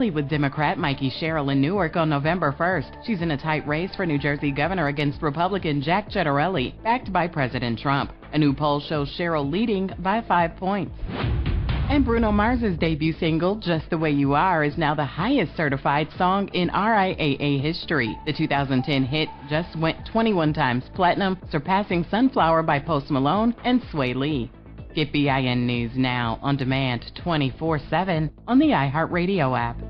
With Democrat Mikey Sherrill in Newark on November 1st. She's in a tight race for New Jersey governor against Republican Jack Ciattarelli, backed by President Trump. A new poll shows Sherrill leading by 5 points. And Bruno Mars's debut single, Just the Way You Are, is now the highest certified song in RIAA history. The 2010 hit just went 21 times platinum, surpassing Sunflower by Post Malone and Sway Lee. Get BIN News now on demand 24/7 on the iHeartRadio app.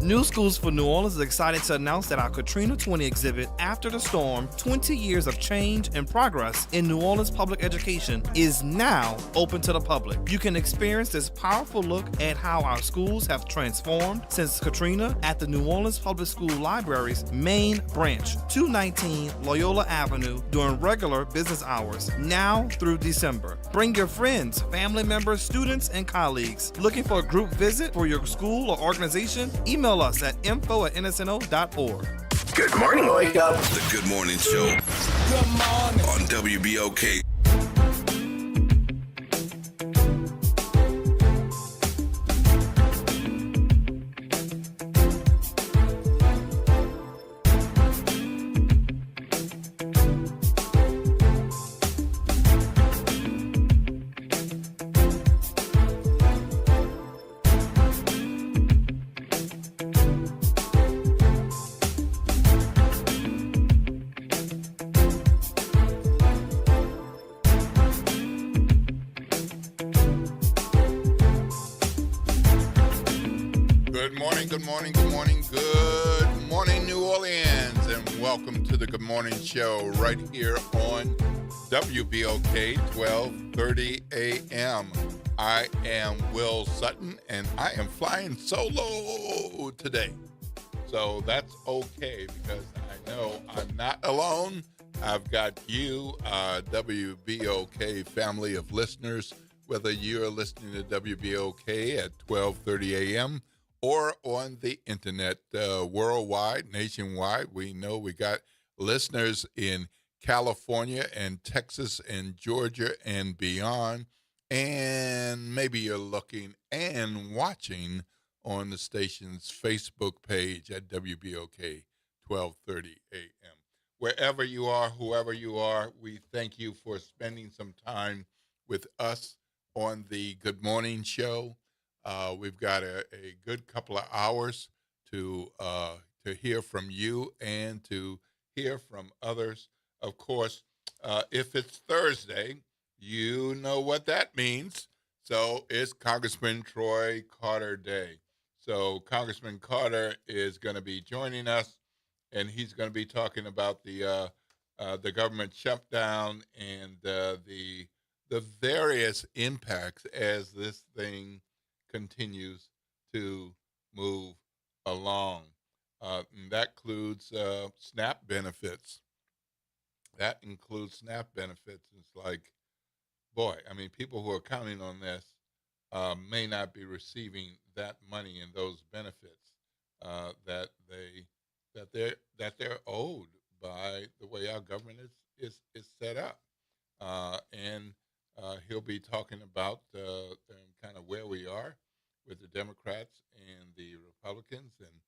New Schools for New Orleans is excited to announce that our Katrina 20 exhibit, After the Storm, 20 Years of Change and Progress in New Orleans Public Education, is now open to the public. You can experience this powerful look at how our schools have transformed since Katrina at the New Orleans Public School Library's main branch, 219 Loyola Avenue, during regular business hours, now through December. Bring your friends, family members, students, and colleagues. Looking for a group visit for your school or organization? Email us at info@nsno.org. Good morning, Wake Up. The Good Morning Show. Good morning. On WBOK. Good morning, New Orleans, and welcome to the Good Morning Show right here on WBOK 1230 AM. I am Will Sutton, and I am flying solo today. So that's okay, because I know I'm not alone. I've got you, WBOK family of listeners, whether you're listening to WBOK at 1230 AM or on the internet, worldwide, nationwide. We know we got listeners in California and Texas and Georgia and beyond. And maybe you're looking and watching on the station's Facebook page at WBOK 1230 AM. Wherever you are, whoever you are, we thank you for spending some time with us on the Good Morning Show. We've got a good couple of hours to hear from you and to hear from others. Of course, if it's Thursday, you know what that means. So it's Congressman Troy Carter Day. So Congressman Carter is going to be joining us, and he's going to be talking about the government shutdown and the various impacts as this thing continues to move along. And that includes SNAP benefits. That includes SNAP benefits. It's like, boy, I mean, people who are counting on this may not be receiving that money and those benefits that they're owed by the way our government is set up. And he'll be talking about kind of where we are with the Democrats and the Republicans, and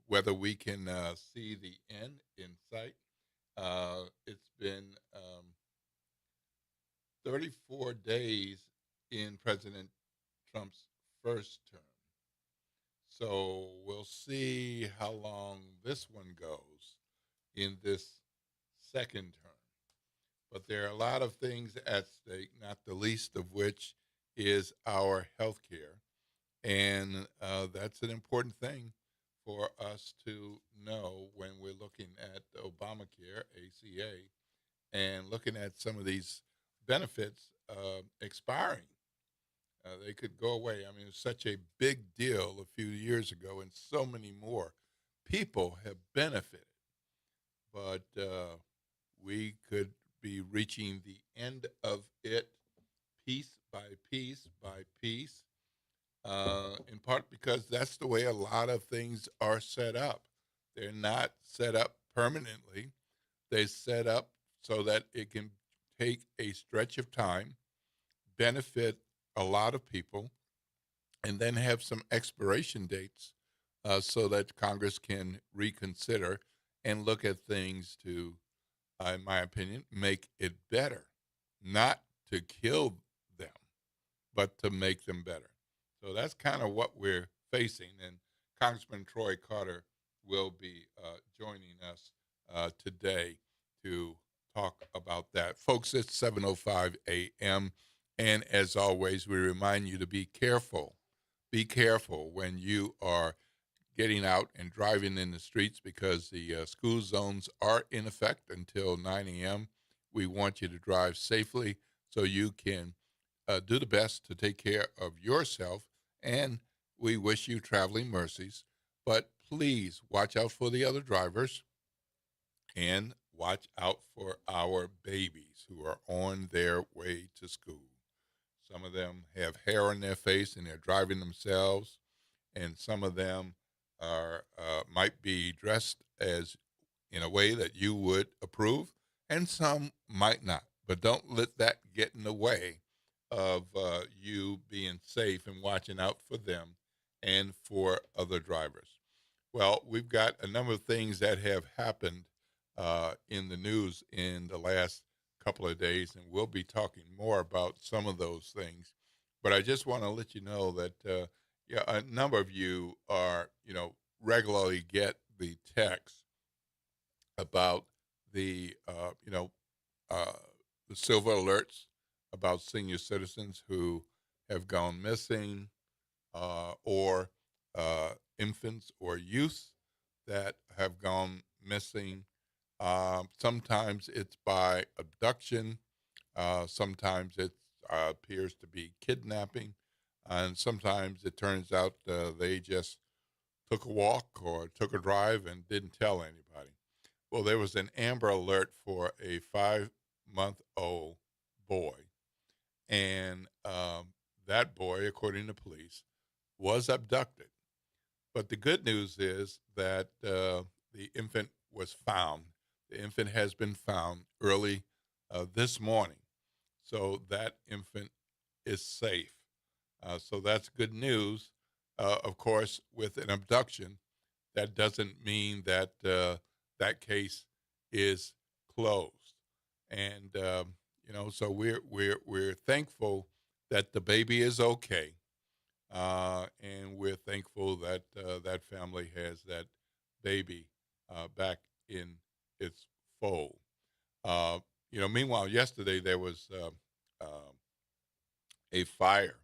whether we can see the end in sight. It's been 34 days in President Trump's first term. So we'll see how long this one goes in this second term. But there are a lot of things at stake, not the least of which is our health care. And that's an important thing for us to know when we're looking at Obamacare, ACA, and looking at some of these benefits expiring. They could go away. I mean, it was such a big deal a few years ago, and so many more people have benefited. But we could be reaching the end of it piece by piece by piece, in part because that's the way a lot of things are set up. They're not set up permanently. They're set up so that it can take a stretch of time, benefit a lot of people, and then have some expiration dates so that Congress can reconsider and look at things to, in my opinion, make it better, not to kill them, but to make them better. So that's kind of what we're facing. And Congressman Troy Carter will be joining us today to talk about that. Folks, it's 7:05 a.m. And as always, we remind you to be careful. Be careful when you are getting out and driving in the streets because the school zones are in effect until 9 a.m. We want you to drive safely so you can do the best to take care of yourself, and we wish you traveling mercies. But please watch out for the other drivers and watch out for our babies who are on their way to school. Some of them have hair on their face and they're driving themselves, and some of them are might be dressed as in a way that you would approve, and some might not. But don't let that get in the way of you being safe and watching out for them and for other drivers. Well, we've got a number of things that have happened in the news in the last couple of days, and we'll be talking more about some of those things. But I just want to let you know that a number of you are, regularly get the text about the, the silver alerts about senior citizens who have gone missing, or infants or youth that have gone missing. Sometimes it's by abduction. Sometimes it appears to be kidnapping. And sometimes it turns out they just took a walk or took a drive and didn't tell anybody. Well, there was an Amber Alert for a 5-month-old boy. And that boy, according to police, was abducted. But the good news is that the infant was found. The infant has been found early this morning. So that infant is safe. So that's good news. Of course, with an abduction, that doesn't mean that that case is closed. And so we're thankful that the baby is okay, and we're thankful that that family has that baby back in its fold. Meanwhile, yesterday there was a fire,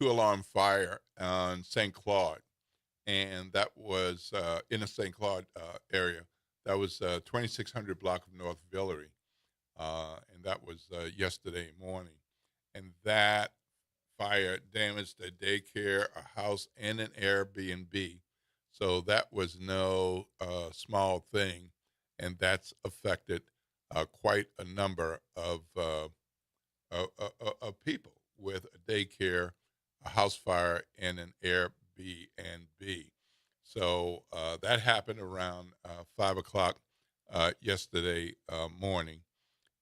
2-alarm fire on St. Claude, and that was in the St. Claude area. That was 2600 block of North Villeray, and that was yesterday morning. And that fire damaged a daycare, a house, and an Airbnb. So that was no small thing, and that's affected quite a number of people with a daycare, a house fire, and an Airbnb. So that happened around 5 o'clock yesterday morning,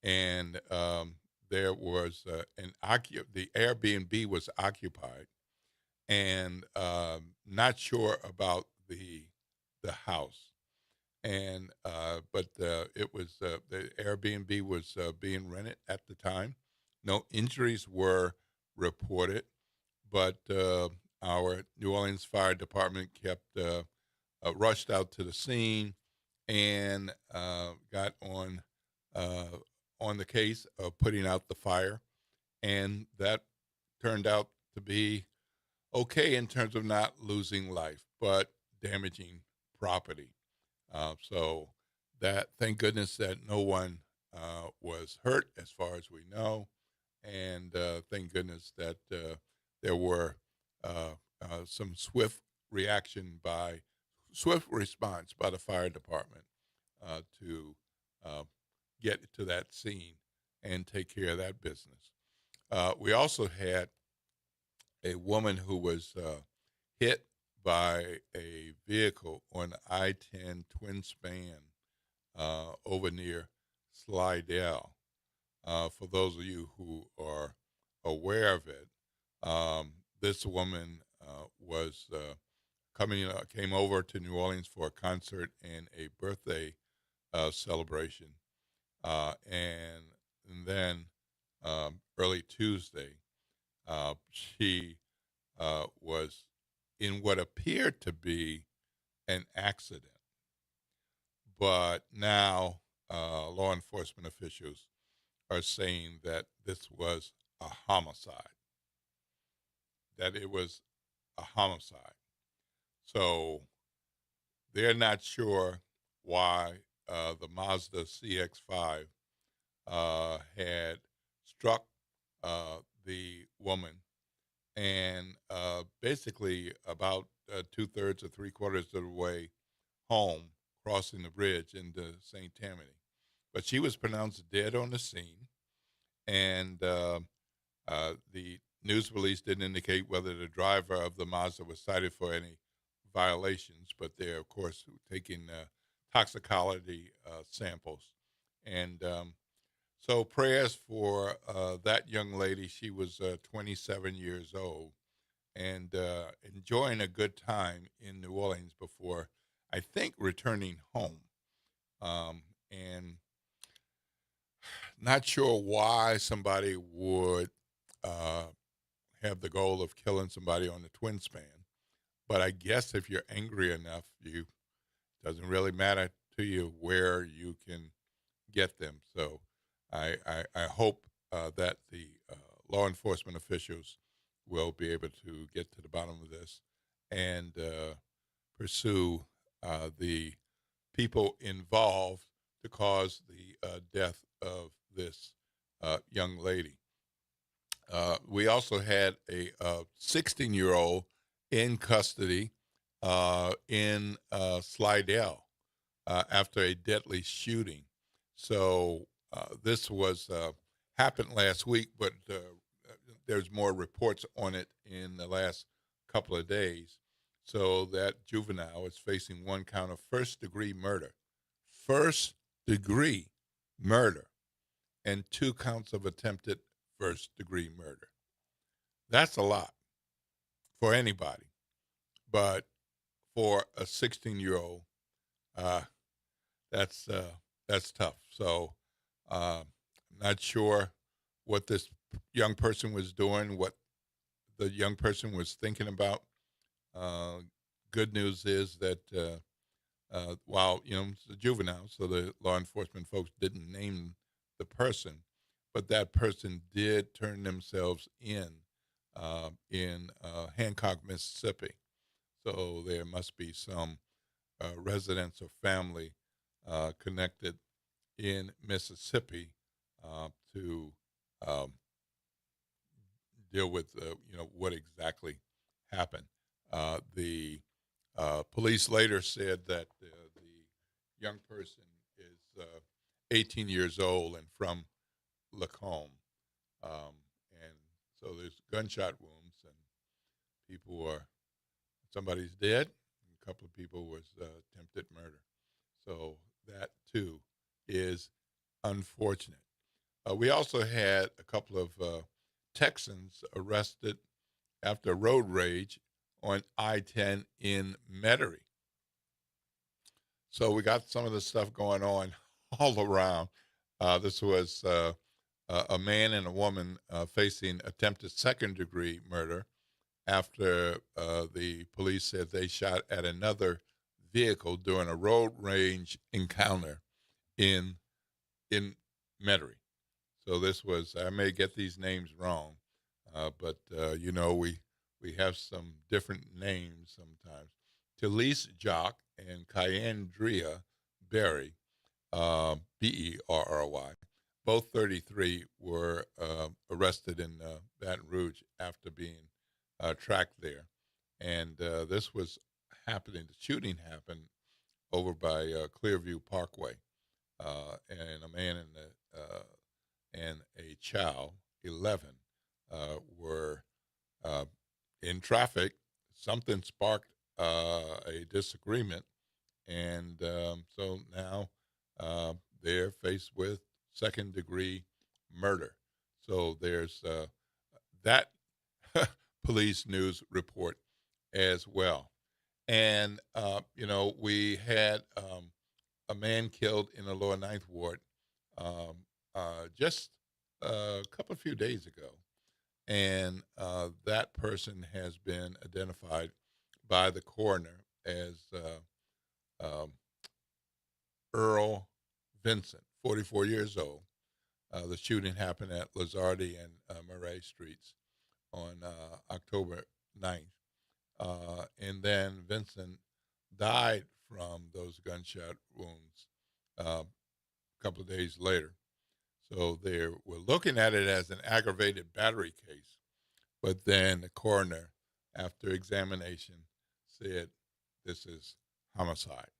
and there was the Airbnb was occupied, and not sure about the house, and but it was the Airbnb was being rented at the time. No injuries were reported, but our New Orleans Fire Department kept rushed out to the scene and got on the case of putting out the fire, and that turned out to be okay in terms of not losing life, but damaging property. So that, thank goodness that no one was hurt as far as we know, and thank goodness that there were some swift response by the fire department to get to that scene and take care of that business. We also had a woman who was hit by a vehicle on I-10 twin span over near Slidell. For those of you who are aware of it, this woman came over to New Orleans for a concert and a birthday celebration, and then early Tuesday, she was in what appeared to be an accident, but now law enforcement officials are saying that this was a homicide, that it was a homicide. So they're not sure why the Mazda CX-5 had struck the woman, and basically about 2/3 or 3/4 of the way home, crossing the bridge into St. Tammany. But she was pronounced dead on the scene, and the news release didn't indicate whether the driver of the Mazda was cited for any violations, but they're, of course, taking toxicology samples. And so prayers for that young lady. She was 27 years old and enjoying a good time in New Orleans before, I think, returning home. And not sure why somebody would have the goal of killing somebody on the twin span, but I guess if you're angry enough, it doesn't really matter to you where you can get them. So I hope that the law enforcement officials will be able to get to the bottom of this and pursue the people involved to cause the death of this young lady. We also had a 16-year-old in custody in Slidell after a deadly shooting. So this was happened last week, but there's more reports on it in the last couple of days. So that juvenile is facing one count of first-degree murder, and 2 counts of attempted first-degree murder. That's a lot for anybody, but for a 16-year-old, that's tough. So I'm not sure what this young person was doing, what the young person was thinking about. Good news is that while it's a juvenile, so the law enforcement folks didn't name the person, but that person did turn themselves in Hancock, Mississippi. So there must be some residents or family connected in Mississippi to deal with what exactly happened. The police later said that the young person is 18 years old and from Lacombe. And so there's gunshot wounds, and somebody's dead, and a couple of people was attempted murder. So that, too, is unfortunate. We also had a couple of Texans arrested after road rage on I-10 in Metairie. So we got some of this stuff going on all around. This was a man and a woman facing attempted second-degree murder after the police said they shot at another vehicle during a road rage encounter in Metairie. So this was, I may get these names wrong, but we have some different names sometimes. Talise Jock and Kyandria Berry, Berry, both 33, were arrested in Baton Rouge after being tracked there. And this was happening, the shooting happened over by Clearview Parkway. And a man and a child, 11, were in traffic. Something sparked a disagreement, and so now they're faced with second-degree murder. So there's that police news report as well. And, we had a man killed in the lower Ninth Ward just a few days ago. And that person has been identified by the coroner as Earl Vincent, 44 years old. The shooting happened at Lazardi and Murray Streets on October 9th. And then Vincent died from those gunshot wounds a couple of days later. So they were looking at it as an aggravated battery case. But then the coroner, after examination, said this is homicide.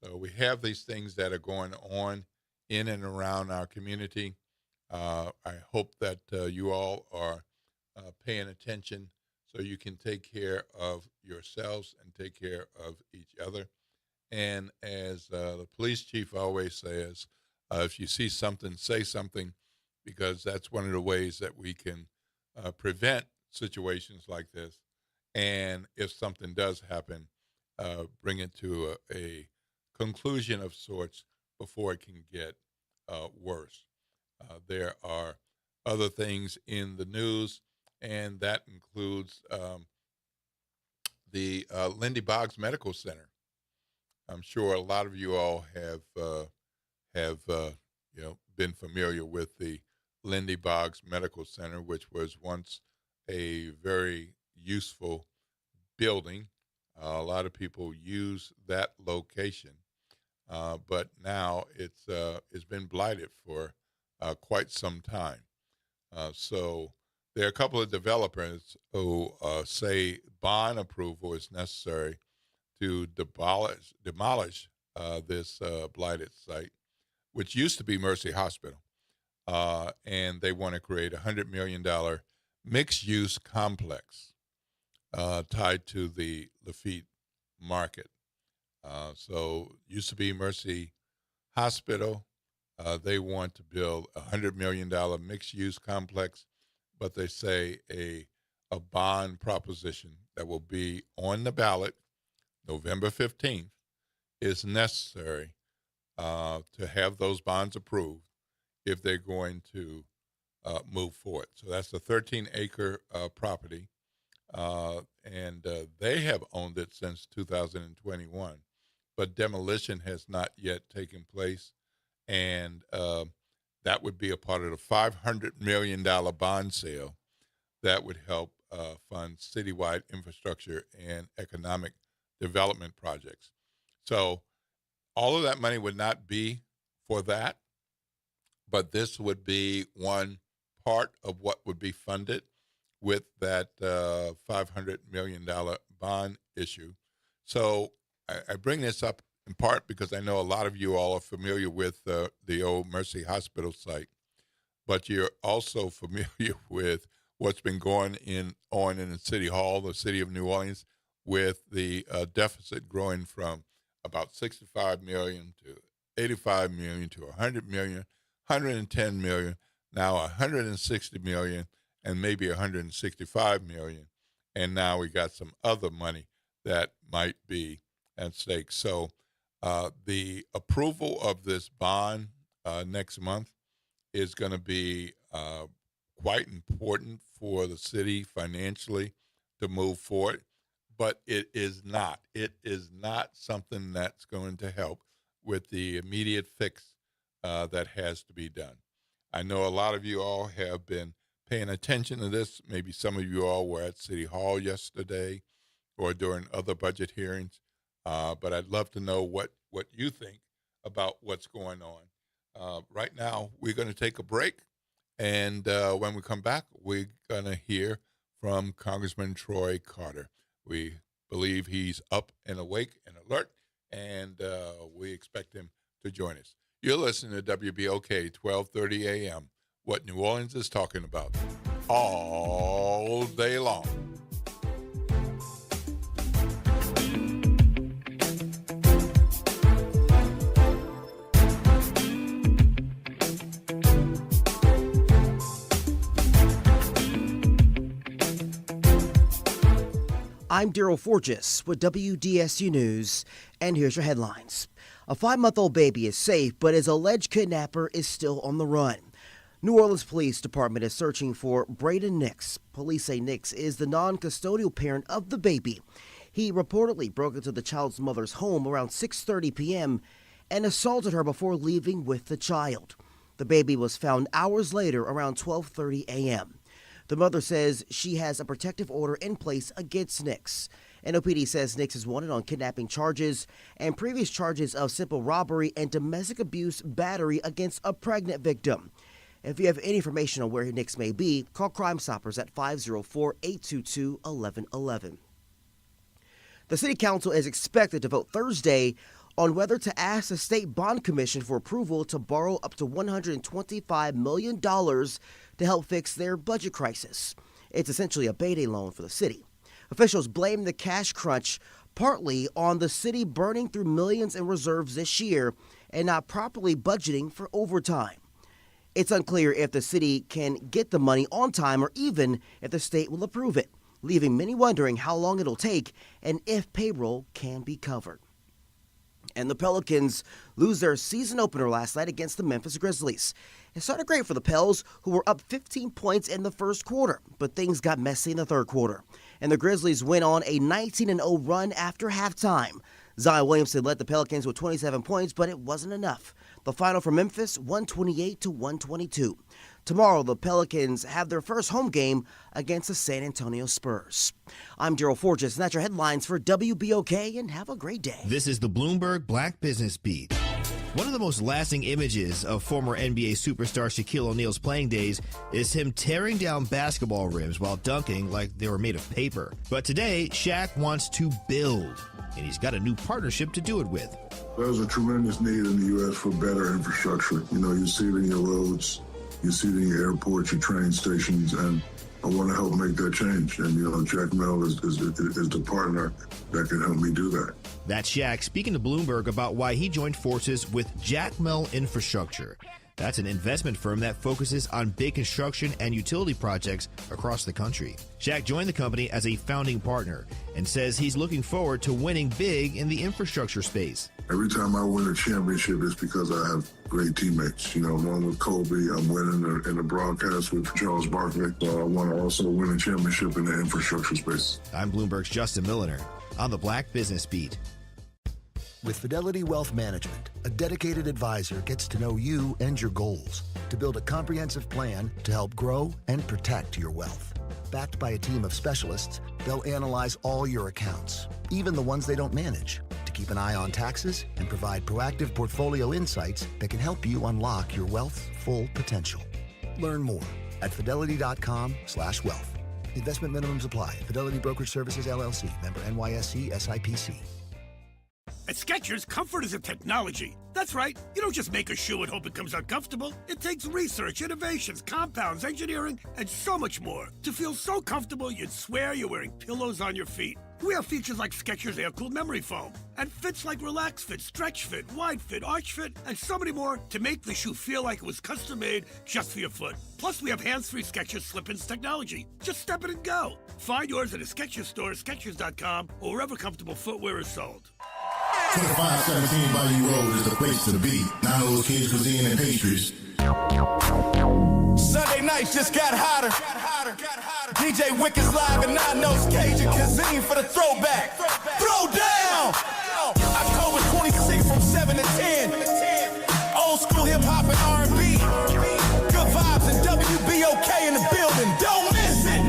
So we have these things that are going on in and around our community. I hope that you all are paying attention so you can take care of yourselves and take care of each other. And as the police chief always says, if you see something, say something, because that's one of the ways that we can prevent situations like this. And if something does happen, bring it to a conclusion of sorts before it can get worse. There are other things in the news, and that includes the Lindy Boggs Medical Center. I'm sure a lot of you all have been familiar with the Lindy Boggs Medical Center, which was once a very useful building. A lot of people use that location, but now it's been blighted for quite some time. So there are a couple of developers who say bond approval is necessary to demolish this blighted site, which used to be Mercy Hospital. And they want to create a $100 million mixed-use complex tied to the Lafitte Market. So used to be Mercy Hospital. They want to build a $100 million mixed-use complex, but they say a bond proposition that will be on the ballot November 15th is necessary to have those bonds approved if they're going to move forward. So that's a 13-acre property, and they have owned it since 2021, but demolition has not yet taken place, and that would be a part of the $500 million bond sale that would help fund citywide infrastructure and economic development projects. So all of that money would not be for that, but this would be one part of what would be funded with that $500 million bond issue. So I bring this up in part because I know a lot of you all are familiar with the old Mercy Hospital site, but you're also familiar with what's been going on in the City Hall, the city of New Orleans, with the deficit growing from about 65 million to 85 million to 100 million, 110 million, now 160 million, and maybe 165 million. And now we got some other money that might be at stake. So the approval of this bond next month is going to be quite important for the city financially to move forward. But it is not something that's going to help with the immediate fix that has to be done. I know a lot of you all have been paying attention to this. Maybe some of you all were at City Hall yesterday or during other budget hearings. But I'd love to know what you think about what's going on. Right now, we're going to take a break. And when we come back, we're going to hear from Congressman Troy Carter. We believe he's up and awake and alert, and we expect him to join us. You're listening to WBOK 1230 AM, what New Orleans is talking about all day long. I'm Daryl Forges with WDSU News, and here's your headlines. A 5-month-old baby is safe, but his alleged kidnapper is still on the run. New Orleans Police Department is searching for Braden Nix. Police say Nix is the non-custodial parent of the baby. He reportedly broke into the child's mother's home around 6:30 p.m. and assaulted her before leaving with the child. The baby was found hours later around 12:30 a.m. The mother says she has a protective order in place against Nix. NOPD says Nix is wanted on kidnapping charges and previous charges of simple robbery and domestic abuse battery against a pregnant victim. If you have any information on where Nix may be, call Crime Stoppers at 504-822-1111. The City Council is expected to vote Thursday on whether to ask the State Bond Commission for approval to borrow up to $125 million to help fix their budget crisis. It's essentially a payday loan for the city. Officials blame the cash crunch partly on the city burning through millions in reserves this year and not properly budgeting for overtime. It's unclear if the city can get the money on time or even if the state will approve it, leaving many wondering how long it'll take and if payroll can be covered. And the Pelicans lose their season opener last night against the Memphis Grizzlies. It started great for the Pels, who were up 15 points in the first quarter, but things got messy in the third quarter. And the Grizzlies went on a 19-0 run after halftime. Zion Williamson led the Pelicans with 27 points, but it wasn't enough. The final for Memphis, 128-122. Tomorrow, the Pelicans have their first home game against the San Antonio Spurs. I'm Daryl Forges, and that's your headlines for WBOK, and have a great day. This is the Bloomberg Black Business Beat. One of the most lasting images of former NBA superstar Shaquille O'Neal's playing days is him tearing down basketball rims while dunking like they were made of paper. But today, Shaq wants to build, and he's got a new partnership to do it with. There's a tremendous need in the U.S. for better infrastructure. You know, you see it in your roads, you see it in your airports, your train stations, and I want to help make that change. And, you know, Jack Mel is the partner that can help me do that. That's Shaq speaking to Bloomberg about why he joined forces with Jack Mel Infrastructure. That's an investment firm that focuses on big construction and utility projects across the country. Shaq joined the company as a founding partner and says he's looking forward to winning big in the infrastructure space. Every time I win a championship, it's because I have great teammates. You know, one with Kobe, I'm winning in the broadcast with Charles Barkley. So I want to also win a championship in the infrastructure space. I'm Bloomberg's Justin Milliner on the Black Business Beat. With Fidelity Wealth Management, a dedicated advisor gets to know you and your goals to build a comprehensive plan to help grow and protect your wealth. Backed by a team of specialists, they'll analyze all your accounts, even the ones they don't manage, to keep an eye on taxes and provide proactive portfolio insights that can help you unlock your wealth's full potential. Learn more at fidelity.com/wealth. Investment minimums apply. Fidelity Brokerage Services, LLC. Member NYSE SIPC. At Skechers, comfort is a technology. That's right. You don't just make a shoe and hope it comes out comfortable. It takes research, innovations, compounds, engineering, and so much more to feel so comfortable you'd swear you're wearing pillows on your feet. We have features like Skechers Air-Cooled Memory Foam and fits like Relax Fit, Stretch Fit, Wide Fit, Arch Fit, and so many more to make the shoe feel like it was custom-made just for your foot. Plus, we have hands-free Skechers Slip-ins technology. Just step in and go. Find yours at a Skechers store, Skechers.com, or wherever comfortable footwear is sold. 2517 Bayou Road is the place to be. Nano's Kids Cuisine and Pastries. Sunday nights just got hotter. DJ Wicked's live and Nano's Cajun Cuisine for the throwback. Throw down! October 26th from 7 to 10. Old school hip hop and R&B. Good vibes and WBOK in the building. Don't miss it!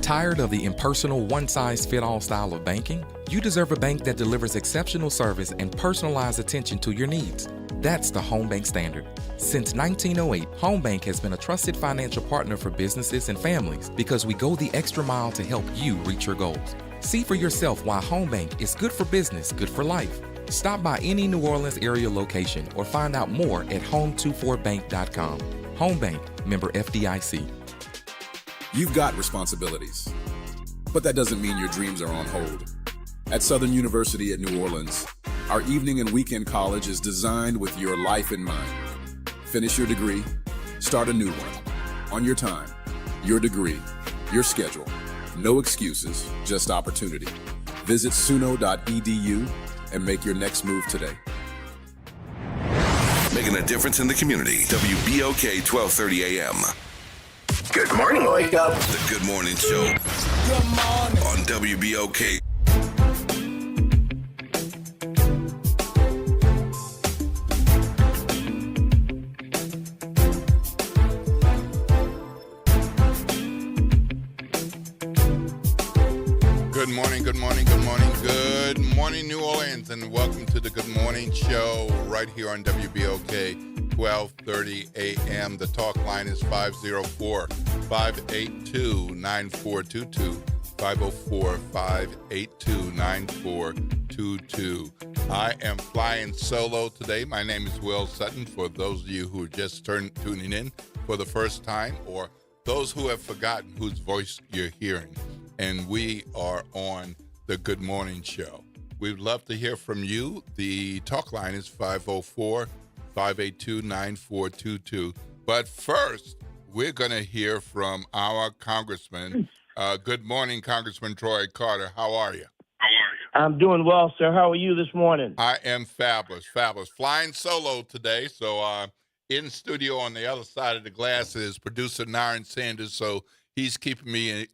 Tired of the impersonal, one-size-fit-all style of banking? You deserve a bank that delivers exceptional service and personalized attention to your needs. That's the Home Bank Standard. Since 1908, Home Bank has been a trusted financial partner for businesses and families because we go the extra mile to help you reach your goals. See for yourself why Home Bank is good for business, good for life. Stop by any New Orleans area location or find out more at home24bank.com. Home Bank, member FDIC. You've got responsibilities, but that doesn't mean your dreams are on hold. At Southern University at New Orleans, our evening and weekend college is designed with your life in mind. Finish your degree, start a new one, on your time, your degree, your schedule. No excuses, just opportunity. Visit suno.edu and make your next move today. Making a difference in the community. WBOK 1230 AM. Good morning, Wake Up. The Good Morning Show. Good morning. On WBOK. Good morning, good morning, good morning, good morning, New Orleans, and welcome to the Good Morning Show right here on WBOK 1230 AM. The talk line is 504-582-9422, 504-582-9422. I am flying solo today. My name is Will Sutton, for those of you who are just tuning in for the first time, or those who have forgotten whose voice you're hearing. And we are on the Good Morning Show. We'd love to hear from you. The talk line is 504-582-9422. But first, we're going to hear from our congressman. Good morning, Congressman Troy Carter. How are you? I'm doing well, sir. How are you this morning? I am fabulous. Flying solo today. So in studio on the other side of the glass is producer Naren Sanders. So he's keeping me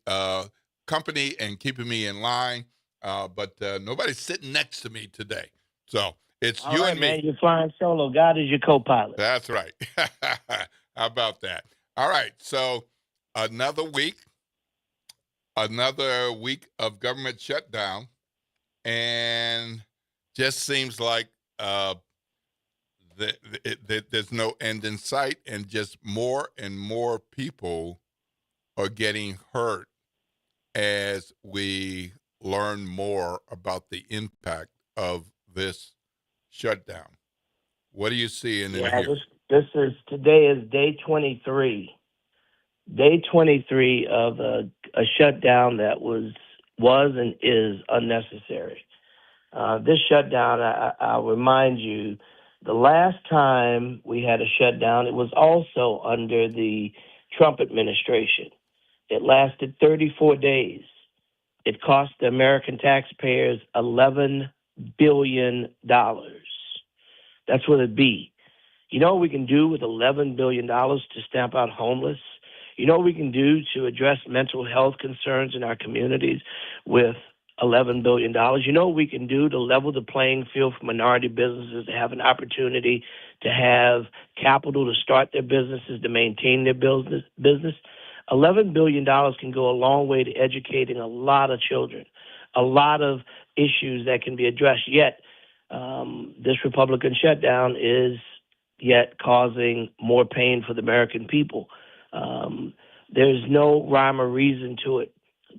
company and keeping me in line, but nobody's sitting next to me today. So it's all you right, and me. Man, you're flying solo. God is your co-pilot. That's right. How about that? All right. So another week of government shutdown, and just seems like there's no end in sight, and just more and more people are getting hurt as we learn more about the impact of this shutdown. What do you see in here? Today is day 23. Day 23 of a shutdown that was and is unnecessary. This shutdown, I'll remind you, the last time we had a shutdown, it was also under the Trump administration. It lasted 34 days. It cost the American taxpayers $11 billion. That's what it'd be. You know what we can do with $11 billion to stamp out homeless? You know what we can do to address mental health concerns in our communities with $11 billion? You know what we can do to level the playing field for minority businesses to have an opportunity to have capital to start their businesses, to maintain their business? $11 billion can go a long way to educating a lot of children, a lot of issues that can be addressed. Yet, this Republican shutdown is yet causing more pain for the American people. There's no rhyme or reason to it.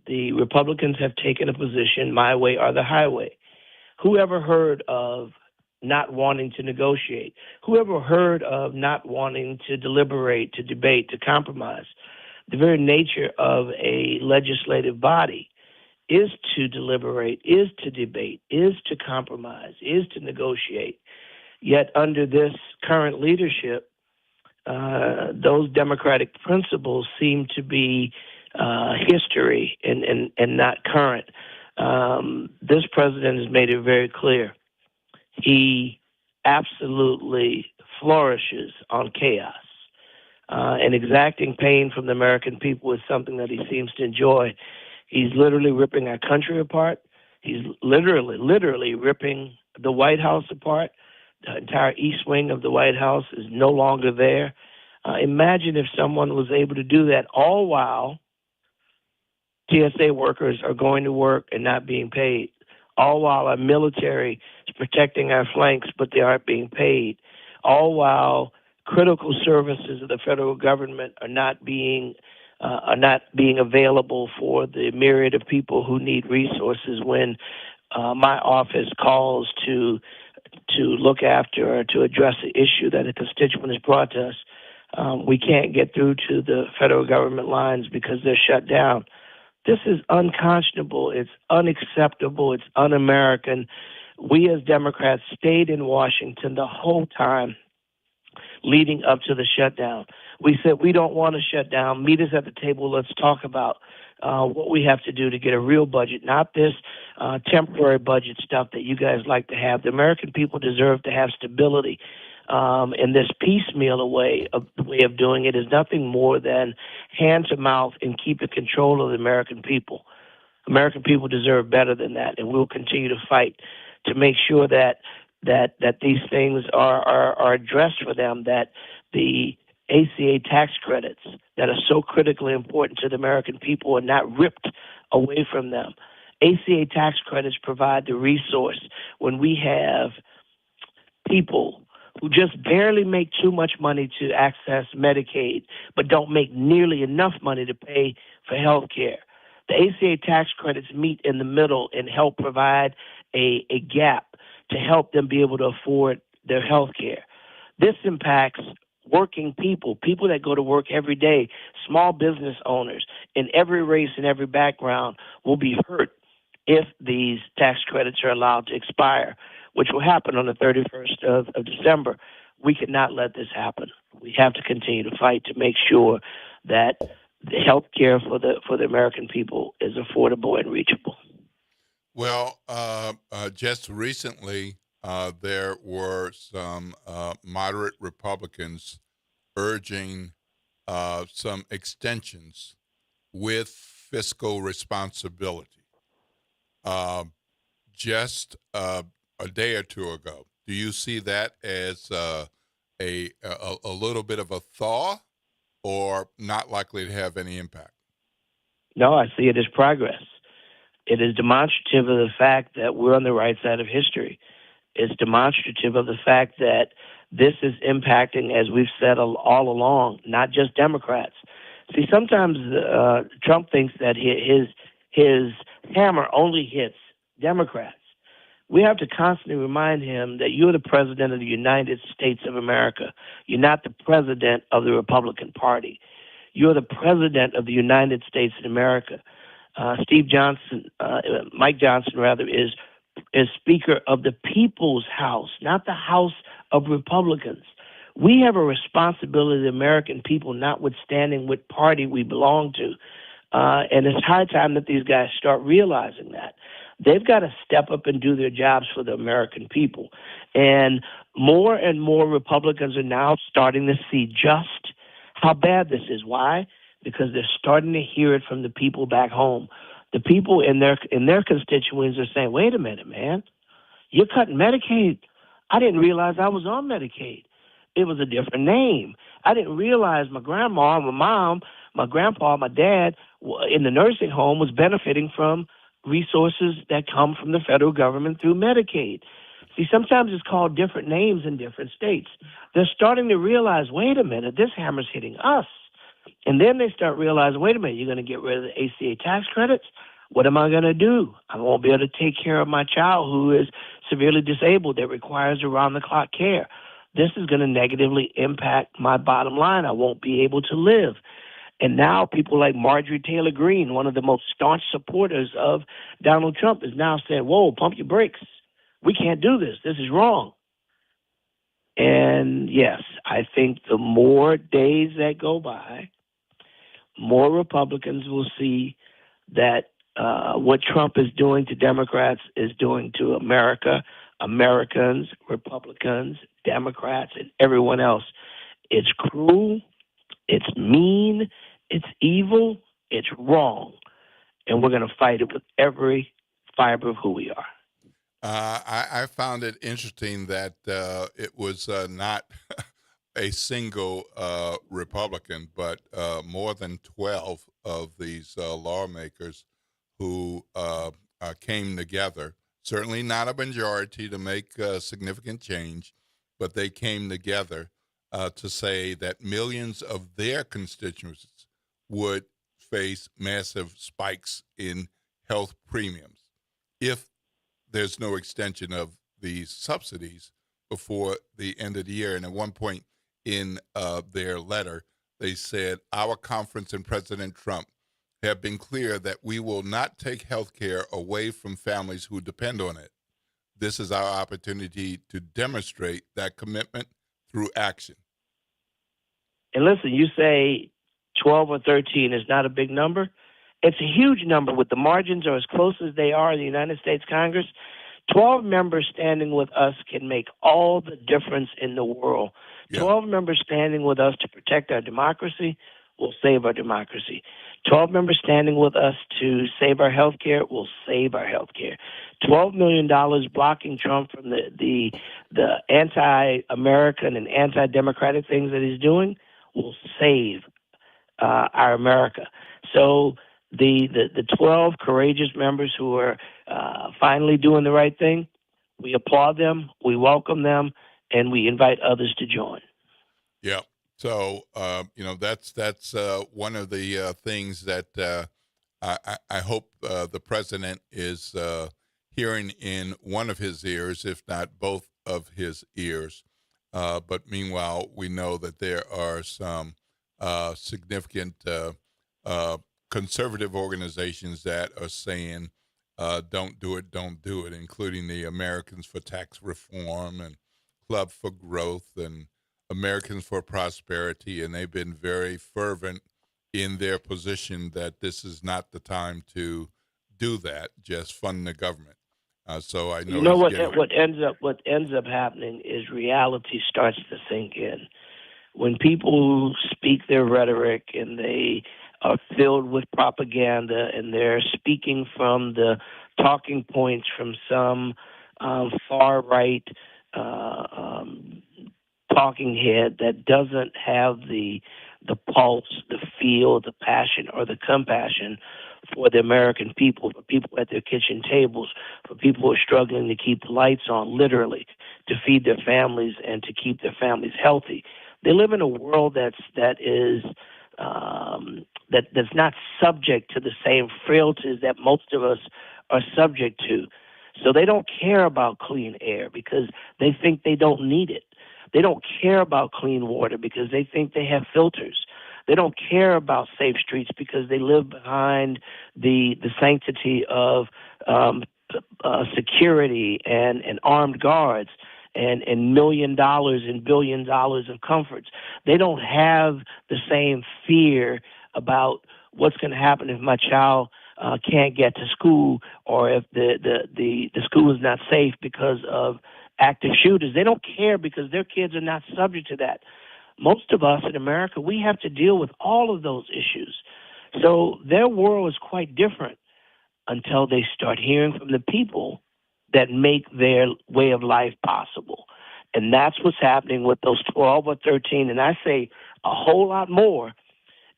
The Republicans have taken a position, my way or the highway. Who ever heard of not wanting to negotiate? Who ever heard of not wanting to deliberate, to debate, to compromise? The very nature of a legislative body is to deliberate, is to debate, is to compromise, is to negotiate. Yet under this current leadership, those democratic principles seem to be history and not current. This president has made it very clear. He absolutely flourishes on chaos. And exacting pain from the American people is something that he seems to enjoy. He's literally ripping our country apart. He's literally ripping the White House apart. The entire east wing of the White House is no longer there. Imagine if someone was able to do that, all while TSA workers are going to work and not being paid, all while our military is protecting our flanks, but they aren't being paid, all while critical services of the federal government are not being available for the myriad of people who need resources. When my office calls to look after or to address the issue that a constituent has brought to us, we can't get through to the federal government lines because they're shut down. This is unconscionable. It's unacceptable. It's un-American. We as Democrats stayed in Washington the whole time leading up to the shutdown. We said, we don't want to shut down. Meet us at the table. Let's talk about what we have to do to get a real budget, not this temporary budget stuff that you guys like to have. The American people deserve to have stability. And this piecemeal way of doing it is nothing more than hand to mouth and keeping control of the American people. American people deserve better than that, and we'll continue to fight to make sure that these things are addressed for them, that the ACA tax credits that are so critically important to the American people are not ripped away from them. ACA tax credits provide the resource when we have people who just barely make too much money to access Medicaid, but don't make nearly enough money to pay for health care. The ACA tax credits meet in the middle and help provide a gap to help them be able to afford their health care. This impacts working people that go to work every day, small business owners in every race and every background will be hurt if these tax credits are allowed to expire, which will happen on the 31st of December. We cannot let this happen. We have to continue to fight to make sure that the health care for the American people is affordable and reachable. Well, just recently, there were some moderate Republicans urging some extensions with fiscal responsibility. Just a day or two ago, do you see that as a little bit of a thaw, or not likely to have any impact? No, I see it as progress. It is demonstrative of the fact that we're on the right side of history. It's demonstrative of the fact that this is impacting, as we've said all along, not just Democrats. See, sometimes Trump thinks that his hammer only hits Democrats. We have to constantly remind him that you're the president of the United States of America. You're not the president of the Republican Party. You're the president of the United States of America. Mike Johnson, is Speaker of the People's House, not the House of Republicans. We have a responsibility to the American people, notwithstanding what party we belong to. And it's high time that these guys start realizing that. They've got to step up and do their jobs for the American people. And more Republicans are now starting to see just how bad this is. Why? Because they're starting to hear it from the people back home. The people in their constituents are saying, wait a minute, man, you're cutting Medicaid. I didn't realize I was on Medicaid. It was a different name. I didn't realize my grandma, my mom, my grandpa, my dad in the nursing home was benefiting from resources that come from the federal government through Medicaid. See, sometimes it's called different names in different states. They're starting to realize, wait a minute, this hammer's hitting us. And then they start realizing, wait a minute, you're going to get rid of the ACA tax credits? What am I going to do? I won't be able to take care of my child who is severely disabled that requires around-the-clock care. This is going to negatively impact my bottom line. I won't be able to live. And now people like Marjorie Taylor Greene, one of the most staunch supporters of Donald Trump, is now saying, whoa, pump your brakes. We can't do this. This is wrong. And yes, I think the more days that go by, more Republicans will see that what Trump is doing to Democrats is doing to America, Americans, Republicans, Democrats, and everyone else. It's cruel, it's mean, it's evil, it's wrong, and we're going to fight it with every fiber of who we are. I found it interesting that it was not a single Republican, but more than 12 of these lawmakers who came together. Certainly not a majority to make significant change, but they came together to say that millions of their constituents would face massive spikes in health premiums if there's no extension of these subsidies before the end of the year. And at one point in their letter, they said, our conference and President Trump have been clear that we will not take health care away from families who depend on it. This is our opportunity to demonstrate that commitment through action. And listen, you say 12 or 13 is not a big number. It's a huge number. With the margins are as close as they are in the United States Congress, 12 members standing with us can make all the difference in the world. 12 members standing with us to protect our democracy will save our democracy. 12 members standing with us to save our health care will save our health care. $12 million blocking Trump from the anti-American and anti-democratic things that he's doing will save our America. So the 12 courageous members who are finally doing the right thing, we applaud them, we welcome them, and we invite others to join. Yeah. So, that's one of the things that I hope the president is hearing in one of his ears, if not both of his ears. But meanwhile, we know that there are some significant conservative organizations that are saying, don't do it, including the Americans for Tax Reform and Club for Growth and Americans for Prosperity, and they've been very fervent in their position that this is not the time to do that, just fund the government. So I know what ends up happening is reality starts to sink in. When people speak their rhetoric and they are filled with propaganda and they're speaking from the talking points from some far right talking head that doesn't have the pulse, the feel, the passion, or the compassion for the American people, for people at their kitchen tables, for people who are struggling to keep the lights on, literally, to feed their families and to keep their families healthy. They live in a world that's not subject to the same frailties that most of us are subject to. So they don't care about clean air because they think they don't need it. They don't care about clean water because they think they have filters. They don't care about safe streets because they live behind the sanctity of security and armed guards and $1 million and $1 billion of comforts. They don't have the same fear about what's going to happen if my child can't get to school or if the school is not safe because of active shooters. They don't care because their kids are not subject to that. Most of us in America, we have to deal with all of those issues. So their world is quite different until they start hearing from the people that make their way of life possible. And that's what's happening with those 12 or 13, and I say a whole lot more.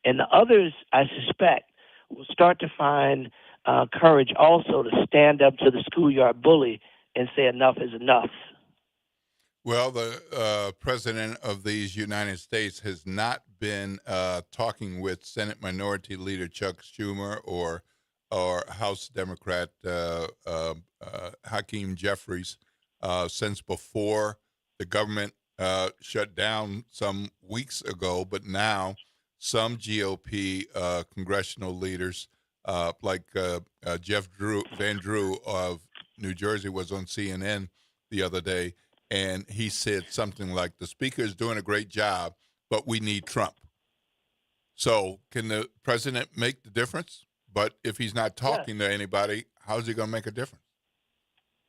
And the others, I suspect, will start to find courage also to stand up to the schoolyard bully and say enough is enough. Well, the president of these United States has not been talking with Senate Minority Leader Chuck Schumer or House Democrat Hakeem Jeffries since before the government shut down some weeks ago. But now some GOP congressional leaders like Jeff Van Drew of New Jersey was on CNN the other day, and he said something like, the speaker is doing a great job, but we need Trump. So can the president make the difference? But if he's not talking to anybody, how is he going to make a difference?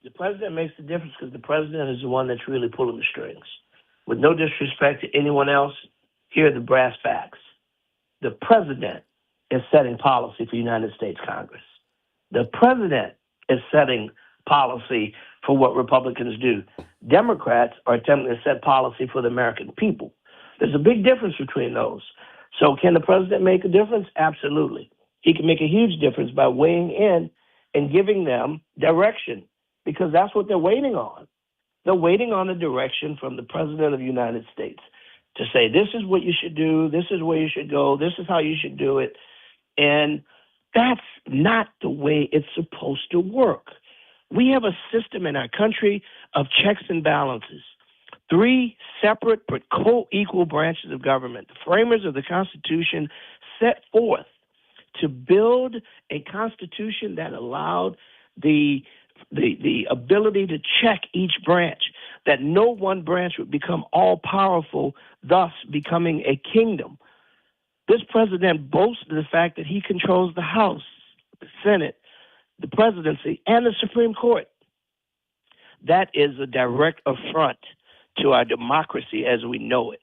The president makes the difference because the president is the one that's really pulling the strings. With no disrespect to anyone else, here are the brass facts. The president is setting policy for the United States Congress. The president is setting policy for what Republicans do. Democrats are attempting to set policy for the American people. There's a big difference between those. So can the president make a difference? Absolutely. He can make a huge difference by weighing in and giving them direction, because that's what they're waiting on. They're waiting on a direction from the president of the United States to say, this is what you should do, this is where you should go, this is how you should do it. And that's not the way it's supposed to work. We have a system in our country of checks and balances. 3 separate but co-equal branches of government. The framers of the Constitution set forth to build a Constitution that allowed the ability to check each branch, that no one branch would become all-powerful, thus becoming a kingdom. This president boasts of the fact that he controls the House, the Senate, the presidency, and the Supreme Court. That is a direct affront to our democracy as we know it.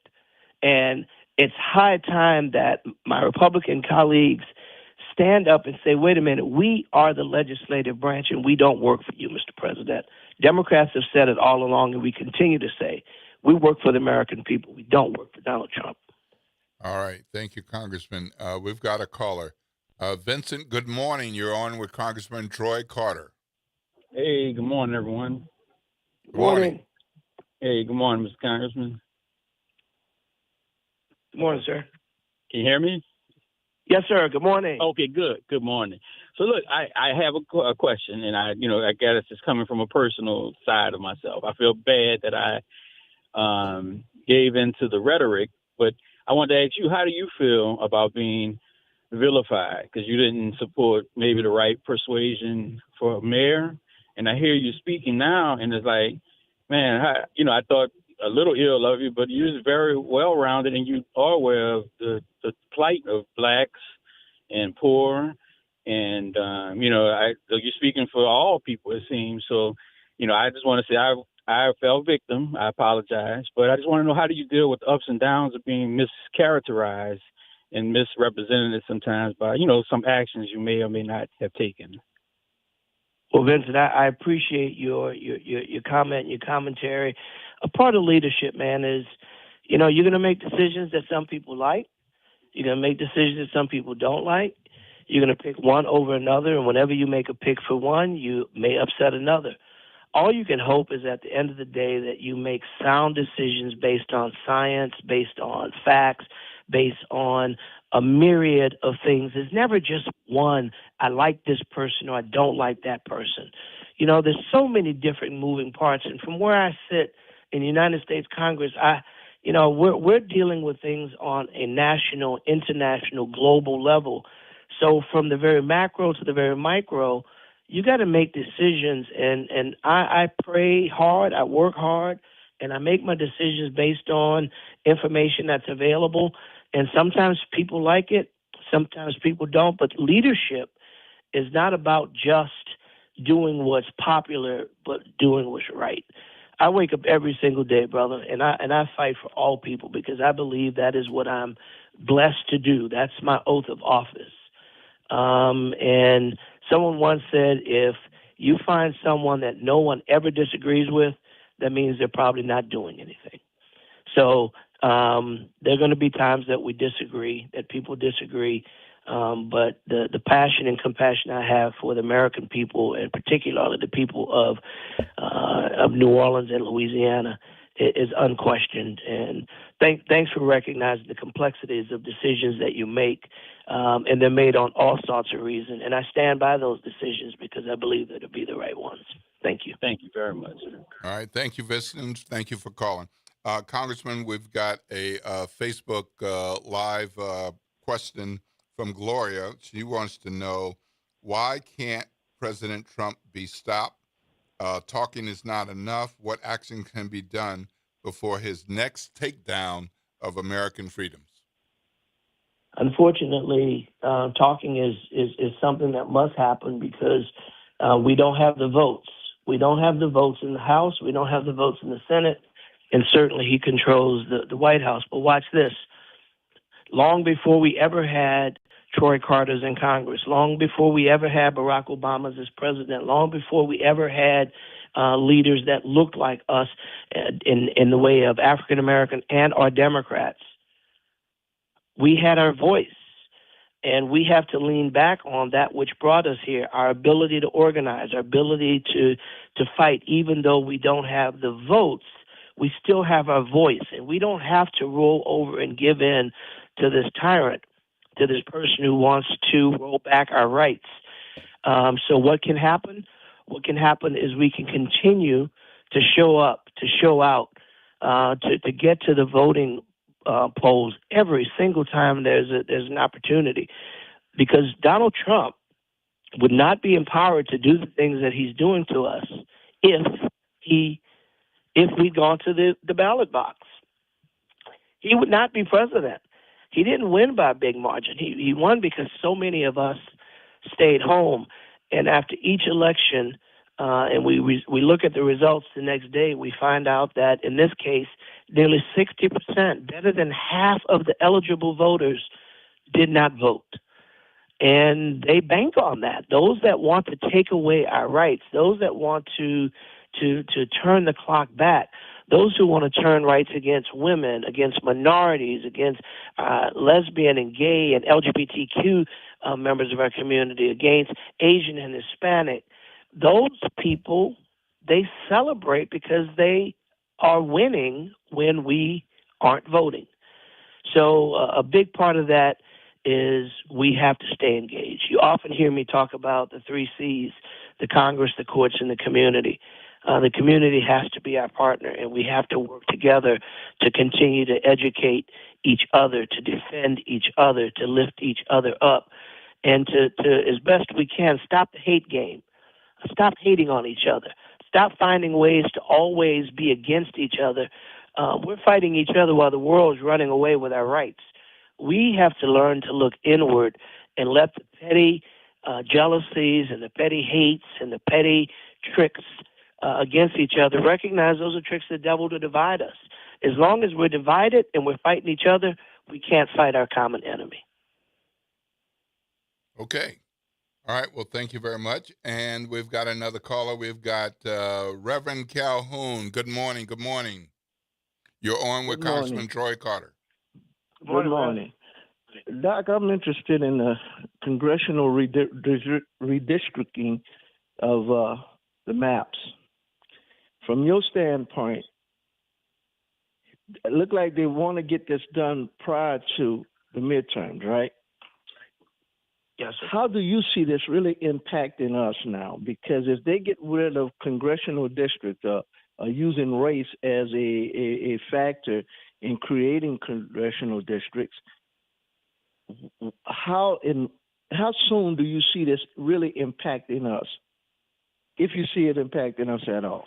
And it's high time that my Republican colleagues stand up and say, wait a minute, we are the legislative branch and we don't work for you, Mr. President. Democrats have said it all along, and we continue to say, we work for the American people. We don't work for Donald Trump. All right. Thank you, Congressman. We've got a caller. Vincent, good morning. You're on with Congressman Troy Carter. Hey, good morning, everyone. Good morning. Hey, good morning, Mr. Congressman. Good morning, sir. Can you hear me? Yes, sir. Good morning. Okay, good. Good morning. So, look, I have a question, and I guess it's coming from a personal side of myself. I feel bad that I gave into the rhetoric, but I wanted to ask you, how do you feel about being vilified because you didn't support maybe the right persuasion for mayor? And I hear you speaking now, and it's like, man, I thought a little ill of you, but you're very well-rounded, and you are aware of the plight of blacks and poor, and you're speaking for all people, it seems. So, I just want to say I fell victim. I apologize, but I just want to know, how do you deal with the ups and downs of being mischaracterized and misrepresented sometimes by some actions you may or may not have taken? Well, Vincent, I appreciate your comment, your commentary. A part of leadership, man, is, you're going to make decisions that some people like. You're going to make decisions that some people don't like. You're going to pick one over another, and whenever you make a pick for one, you may upset another. All you can hope is at the end of the day that you make sound decisions based on science, based on facts, based on a myriad of things. There's never just one, I like this person or I don't like that person. There's so many different moving parts. And from where I sit in the United States Congress, we're dealing with things on a national, international, global level. So from the very macro to the very micro, you got to make decisions. And I pray hard, I work hard, and I make my decisions based on information that's available. And sometimes people like it, sometimes people don't. But leadership is not about just doing what's popular, but doing what's right. I wake up every single day, brother, and I fight for all people because I believe that is what I'm blessed to do. That's my oath of office. And someone once said, if you find someone that no one ever disagrees with, that means they're probably not doing anything. So there are going to be times that we disagree, that people disagree, but the passion and compassion I have for the American people, and particularly the people of New Orleans and Louisiana, is unquestioned. And thanks for recognizing the complexities of decisions that you make, and they're made on all sorts of reasons. And I stand by those decisions because I believe that it'll be the right ones. Thank you. Thank you very much. All right. Thank you, Vincent. Thank you for calling. Congressman, we've got a Facebook Live question from Gloria. She wants to know, why can't President Trump be stopped? Talking is not enough. What action can be done before his next takedown of American freedoms? Unfortunately, talking is something that must happen because we don't have the votes. We don't have the votes in the House. We don't have the votes in the Senate. And certainly he controls the White House. But watch this. Long before we ever had Troy Carter's in Congress, long before we ever had Barack Obama's as president, long before we ever had leaders that looked like us in the way of African American and or Democrats, we had our voice. And we have to lean back on that which brought us here, our ability to organize, our ability to fight. Even though we don't have the votes, we still have our voice. And we don't have to roll over and give in to this tyrant, to this person who wants to roll back our rights. So what can happen? What can happen is we can continue to show up, to show out, to get to the voting polls every single time there's an opportunity, because Donald Trump would not be empowered to do the things that he's doing to us if we'd gone to the ballot box. He would not be president. He didn't win by a big margin. He won because so many of us stayed home. And after each election, and we look at the results the next day, we find out that in this case, nearly 60%, better than half of the eligible voters, did not vote. And they bank on that. Those that want to take away our rights, those that want to turn the clock back, those who want to turn rights against women, against minorities, against lesbian and gay and LGBTQ members of our community, against Asian and Hispanic, those people, they celebrate because they are winning when we aren't voting. So a big part of that is we have to stay engaged. You often hear me talk about the 3 C's, the Congress, the courts, and the community. The community has to be our partner, and we have to work together to continue to educate each other, to defend each other, to lift each other up, and to as best we can, stop the hate game. Stop hating on each other. Stop finding ways to always be against each other. We're fighting each other while the world is running away with our rights. We have to learn to look inward and let the petty jealousies and the petty hates and the petty tricks against each other, recognize those are tricks of the devil to divide us. As long as we're divided and we're fighting each other, we can't fight our common enemy. Okay. All right. Well, thank you very much. And we've got another caller. We've got Reverend Calhoun. Good morning. Good morning. You're on with Congressman Troy Carter. Good morning. Doc, I'm interested in the congressional redistricting of the maps. From your standpoint, it looked like they want to get this done prior to the midterms, right? Yes, sir. How do you see this really impacting us now? Because if they get rid of congressional districts, using race as a factor in creating congressional districts, how soon do you see this really impacting us, if you see it impacting us at all?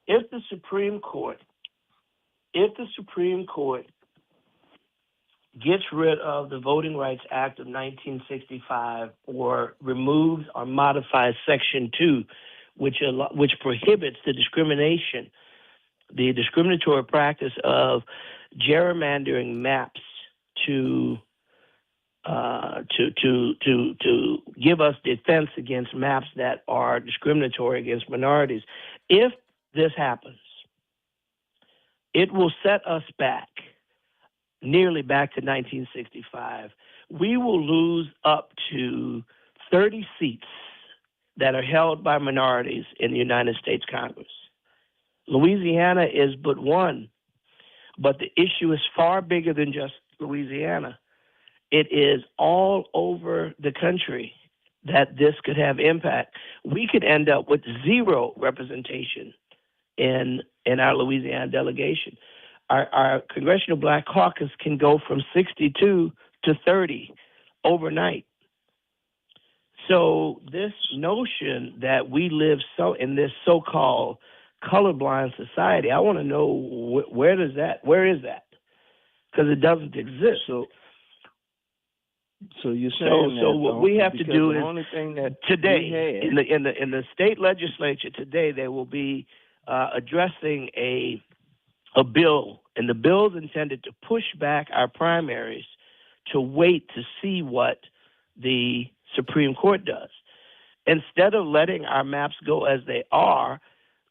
If the Supreme Court gets rid of the Voting Rights Act of 1965 or removes or modifies Section 2, which prohibits the discriminatory practice of gerrymandering maps to give us defense against maps that are discriminatory against minorities. If this happens, it will set us back, nearly back to 1965. We will lose up to 30 seats that are held by minorities in the United States Congress. Louisiana is but one, but the issue is far bigger than just Louisiana. It is all over the country that this could have impact. We could end up with zero representation in our Louisiana delegation. Our Congressional Black Caucus can go from 62 to 30 overnight. So this notion that we live in this so-called colorblind society, I want to know where is that? Because it doesn't exist. So you're saying so what we have to do is the only thing that today in the state legislature today they will be addressing a bill, and the bill is intended to push back our primaries to wait to see what the Supreme Court does. Instead of letting our maps go as they are,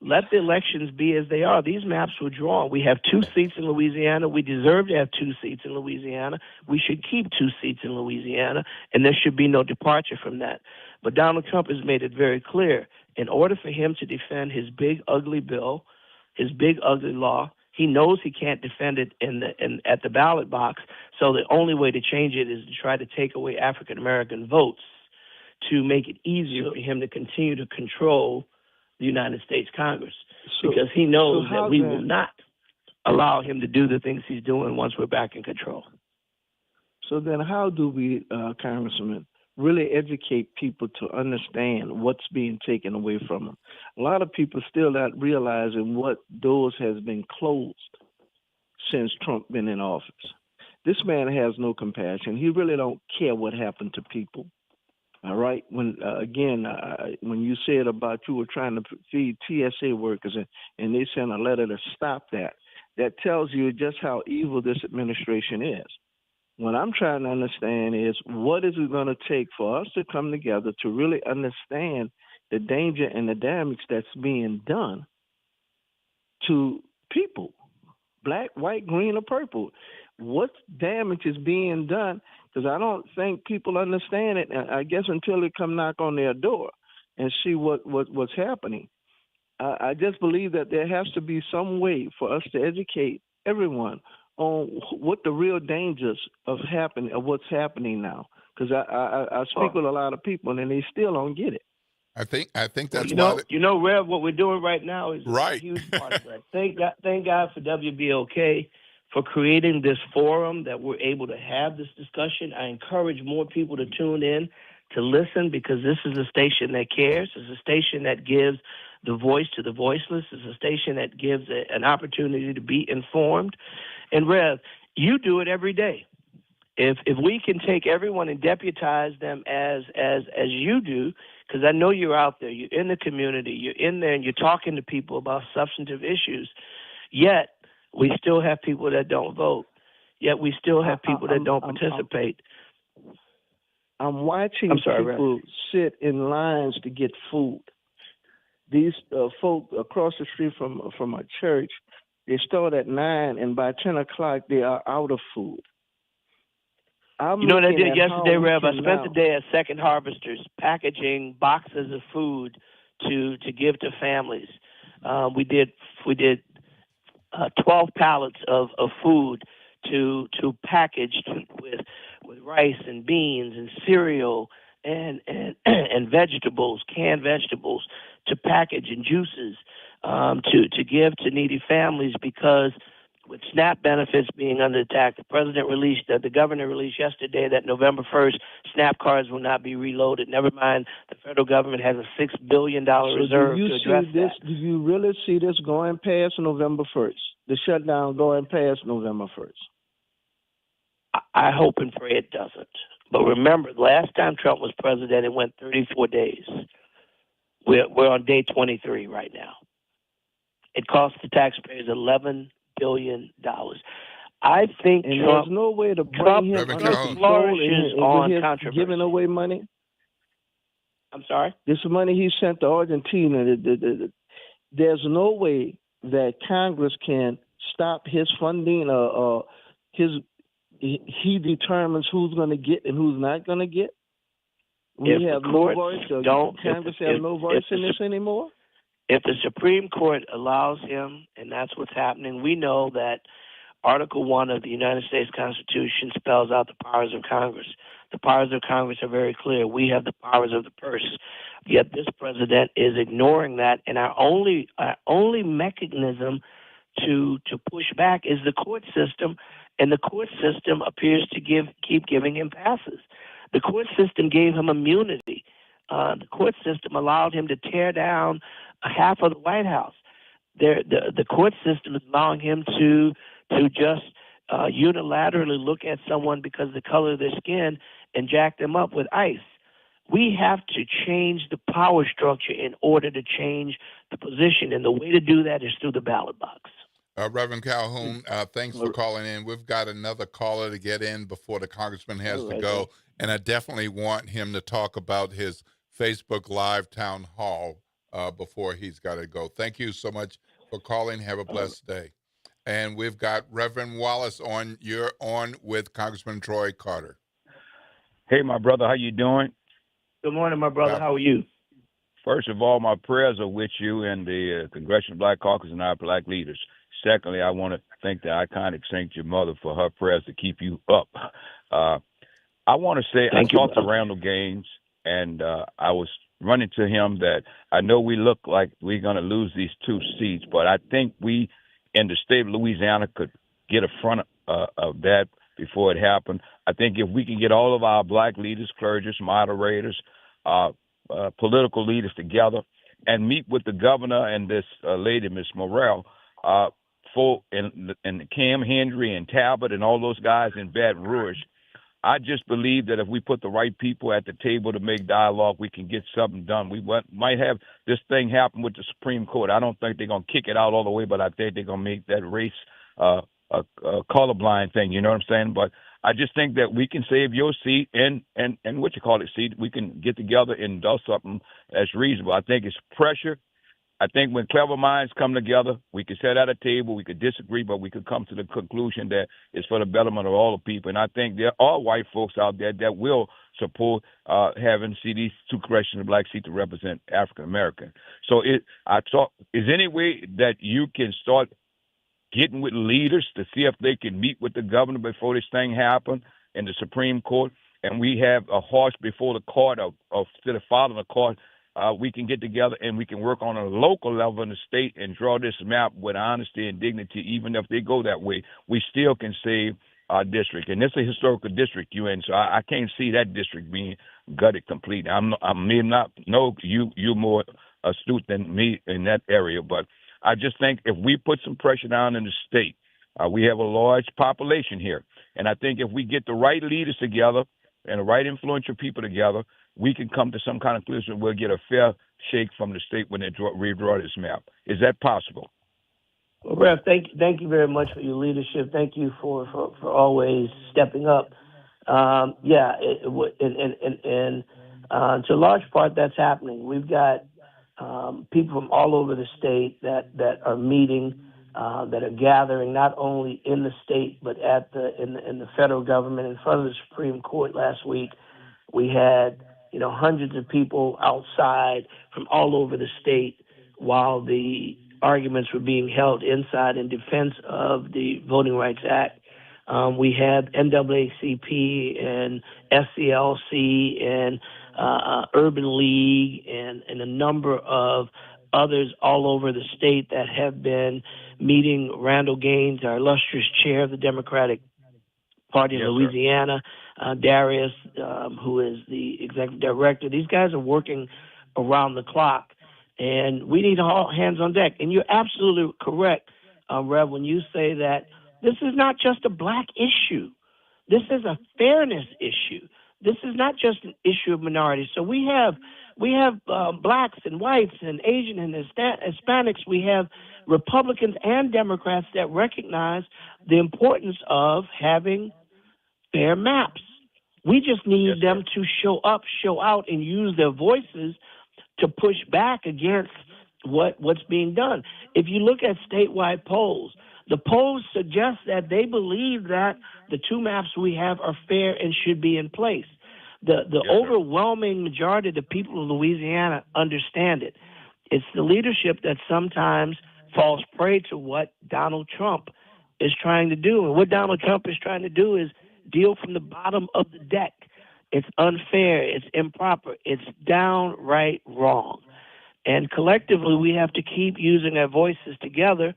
let the elections be as they are. These maps were drawn. We have 2 seats in Louisiana. We deserve to have 2 seats in Louisiana. We should keep 2 seats in Louisiana, and there should be no departure from that. But Donald Trump has made it very clear, in order for him to defend his big, ugly bill, his big, ugly law, he knows he can't defend it at the ballot box, so the only way to change it is to try to take away African-American votes to make it easier for him to continue to control the United States Congress, because he knows that we will not allow him to do the things he's doing once we're back in control. So then how do we, Congressman, really educate people to understand what's being taken away from them? A lot of people still not realizing what doors has been closed since Trump been in office. This man has no compassion. He really don't care what happened to people. All right. When when you said about you were trying to feed TSA workers and they sent a letter to stop that, that tells you just how evil this administration is. What I'm trying to understand is what is it going to take for us to come together to really understand the danger and the damage that's being done to people, black, white, green, or purple. What damage is being done? Because I don't think people understand it, I guess, until they come knock on their door and see what's happening. I just believe that there has to be some way for us to educate everyone on what the real dangers of what's happening now. Because I speak with a lot of people, and they still don't get it. I think that's Rev, what we're doing right now is right. A huge part of that. Thank God for WBOK for creating this forum that we're able to have this discussion. I encourage more people to tune in to listen, because this is a station that cares. It's a station that gives the voice to the voiceless. It's a station that gives an opportunity to be informed. And Rev, you do it every day. If we can take everyone and deputize them as you do, because I know you're out there, you're in the community, you're in there and you're talking to people about substantive issues, yet we still have people that don't vote. Yet we still have people that don't participate. I'm watching people sit in lines to get food. These folk across the street from a church, they start at 9, and by 10 o'clock they are out of food. You know what I did yesterday, Rev? I spent the day at Second Harvesters packaging boxes of food to give to families. We did 12 pallets of food to package with rice and beans and cereal and vegetables, canned vegetables, to package and juices to give to needy families, because with SNAP benefits being under attack, the governor released yesterday that November 1st, SNAP cards will not be reloaded. Never mind, the federal government has a $6 billion reserve to address that. Do you really see this going past November 1st? The shutdown going past November 1st? I hope and pray it doesn't. But remember, last time Trump was president, it went 34 days. We're on day 23 right now. It cost the taxpayers $11 billion. I think and Trump, there's no way to bring him under control on controversy. Giving away money. I'm sorry? This money he sent to Argentina, there's no way that Congress can stop his funding or he determines who's going to get and who's not going to get. We have no voice. Congress have no voice in this anymore. If the Supreme Court allows him, and that's what's happening, we know that Article 1 of the United States Constitution spells out the powers of Congress. The powers of Congress are very clear. We have the powers of the purse. Yet this president is ignoring that, and our only mechanism to push back is the court system, and the court system appears to keep giving him passes. The court system gave him immunity. The court system allowed him to tear down half of the White House. The court system is allowing him to just unilaterally look at someone because of the color of their skin and jack them up with ICE. We have to change the power structure in order to change the position, and the way to do that is through the ballot box. Reverend Calhoun, thanks for calling in. We've got another caller to get in before the congressman has to go, and I definitely want him to talk about his Facebook Live town hall before he's got to go. Thank you so much for calling. Have a blessed day. And we've got Reverend Wallace on. You're on with Congressman Troy Carter. Hey, my brother, how you doing? Good morning, my brother. How are you? First of all, my prayers are with you and the Congressional Black Caucus and our black leaders. Secondly, I want to thank the iconic Saint, your mother, for her prayers to keep you up. I want to say I talked to Randall Gaines, and I was running to him that I know we look like we're going to lose these 2 seats, but I think we in the state of Louisiana could get in front of that before it happened. I think if we can get all of our black leaders, clergies, moderators, political leaders together and meet with the governor and this lady, Ms. Morrell, and Cam Hendry and Talbot and all those guys in Baton Rouge. I just believe that if we put the right people at the table to make dialogue, we can get something done. We might have this thing happen with the Supreme Court. I don't think they're going to kick it out all the way, but I think they're going to make that race a colorblind thing. You know what I'm saying? But I just think that we can save your seat and seat. We can get together and do something that's reasonable. I think it's pressure. I think when clever minds come together, we can sit at a table, we could disagree, but we could come to the conclusion that it's for the betterment of all the people. And I think there are white folks out there that will support having these two congressional black seats to represent African American. So is any way that you can start getting with leaders to see if they can meet with the governor before this thing happens in the Supreme Court, and we have a horse before the court of instead of following the court, we can get together and we can work on a local level in the state and draw this map with honesty and dignity. Even if they go that way, we still can save our district. And it's a historical district you're in, so I can't see that district being gutted completely. I may not know you're more astute than me in that area, but I just think if we put some pressure down in the state, we have a large population here. And I think if we get the right leaders together and the right influential people together, we can come to some kind of conclusion. We'll get a fair shake from the state when they redraw this map. Is that possible? Well, Rev, thank you very much for your leadership. Thank you for always stepping up. To a large part, that's happening. We've got people from all over the state that are meeting, that are gathering not only in the state but in the federal government in front of the Supreme Court last week. We had hundreds of people outside from all over the state while the arguments were being held inside in defense of the Voting Rights Act. We had NAACP and SCLC and Urban League and a number of others all over the state that have been meeting. Randall Gaines, our illustrious chair of the Democratic Party in Louisiana, Darius, who is the executive director. These guys are working around the clock, and we need all hands on deck. And you're absolutely correct, Rev, when you say that this is not just a black issue. This is a fairness issue. This is not just an issue of minorities. So we have blacks and whites and Asian and Hispanics. We have Republicans and Democrats that recognize the importance of having fair maps. We just need them to show up, show out, and use their voices to push back against what's being done. If you look at statewide polls, the polls suggest that they believe that the two maps we have are fair and should be in place. The overwhelming majority of the people of Louisiana understand it. It's the leadership that sometimes falls prey to what Donald Trump is trying to do. And what Donald Trump is trying to do is deal from the bottom of the deck. It's unfair. It's improper. It's downright wrong. And collectively, we have to keep using our voices together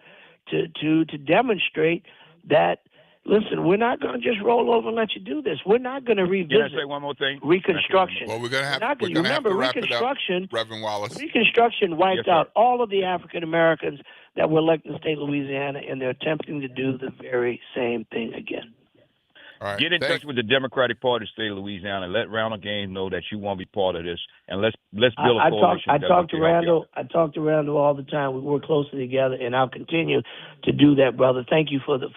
to demonstrate that, listen, we're not going to just roll over and let you do this. We're not going to revisit. Can I say one more thing? Reconstruction. Well, we're going to have to wrap it up, Reverend Wallace. Reconstruction wiped out all of the African Americans that were elected in the state of Louisiana, and they're attempting to do the very same thing again. All right, get in touch with the Democratic Party of the state of Louisiana. Let Randall Gaines know that you won't be part of this, and let's build a coalition. I talk to Randall. I talk to Randall all the time. We work closely together, and I'll continue to do that, brother. Thank you for the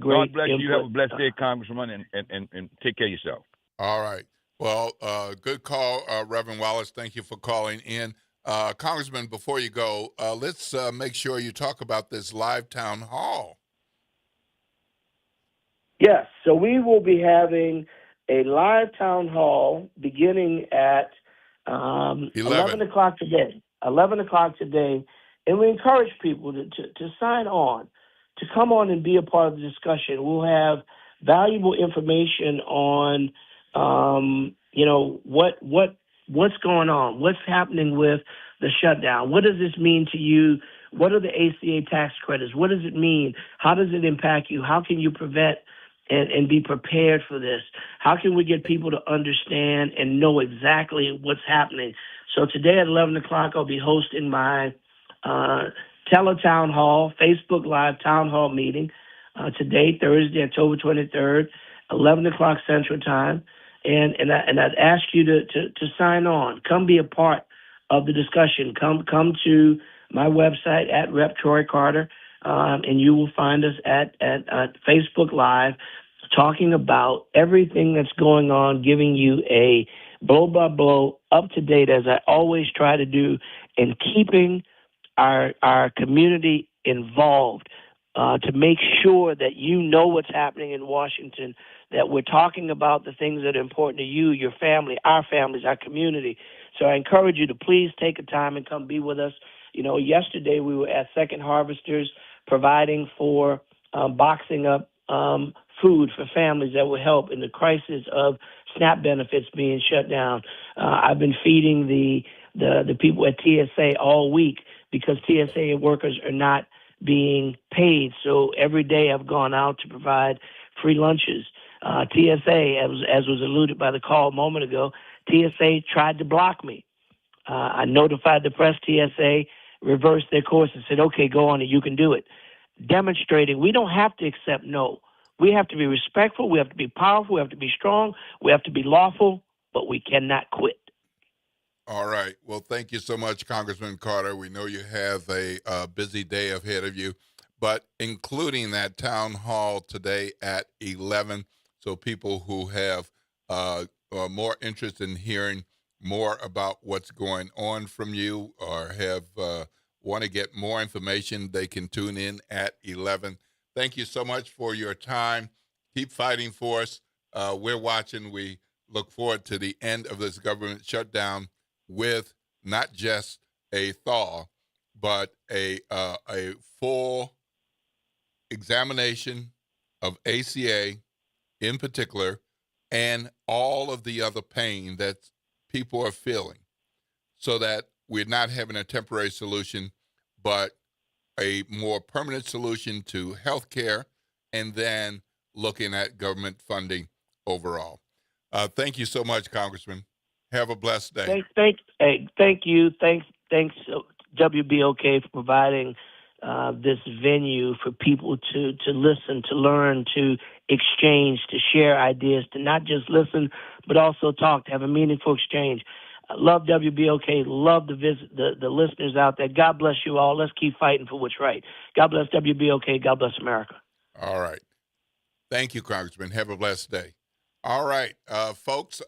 great. God bless input. you. Have a blessed day, Congressman, and take care of yourself. All right. Well, good call, Reverend Wallace. Thank you for calling in. Congressman, before you go, let's make sure you talk about this live town hall. Yes, so we will be having a live town hall beginning at 11 o'clock today. 11 o'clock today, and we encourage people to sign on, to come on and be a part of the discussion. We'll have valuable information on, what's going on, what's happening with the shutdown. What does this mean to you? What are the ACA tax credits? What does it mean? How does it impact you? How can you prevent and be prepared for this? How can we get people to understand and know exactly what's happening? So today at 11 o'clock, I'll be hosting my Teletown Hall, Facebook Live Town Hall meeting today, Thursday, October 23rd, 11 o'clock Central Time. And I'd ask you to sign on. Come be a part of the discussion. Come to my website at Rep. Troy Carter, and you will find us at Facebook Live talking about everything that's going on, giving you a blow-by-blow, up-to-date, as I always try to do, in keeping our community involved to make sure that you know what's happening in Washington, that we're talking about the things that are important to you, your family, our families, our community. So I encourage you to please take a time and come be with us. You know, yesterday we were at Second Harvesters providing for boxing up food for families that will help in the crisis of SNAP benefits being shut down. I've been feeding the people at TSA all week because TSA workers are not being paid. So every day I've gone out to provide free lunches. TSA, as was alluded by the call a moment ago, TSA tried to block me. I notified the press. TSA reversed their course and said, okay, go on and you can do it. Demonstrating we don't have to accept no. We have to be respectful. We have to be powerful. We have to be strong. We have to be lawful, but we cannot quit. All right. Well, thank you so much, Congressman Carter. We know you have a busy day ahead of you, but including that town hall today at 11, so people who have more interest in hearing more about what's going on from you or have want to get more information, they can tune in at 11. Thank you so much for your time. Keep fighting for us. We're watching. We look forward to the end of this government shutdown with not just a thaw, but a full examination of ACA in particular and all of the other pain that people are feeling, so that we're not having a temporary solution, but a more permanent solution to health care, and then looking at government funding overall. Thank you so much, Congressman. Have a blessed day. Thank you. Thanks, WBOK, for providing this venue for people to listen, to learn, to exchange, to share ideas, to not just listen, but also talk, to have a meaningful exchange. I love WBOK, love the listeners out there. God bless you all. Let's keep fighting for what's right. God bless WBOK. God bless America. All right. Thank you, Congressman. Have a blessed day. All right, folks,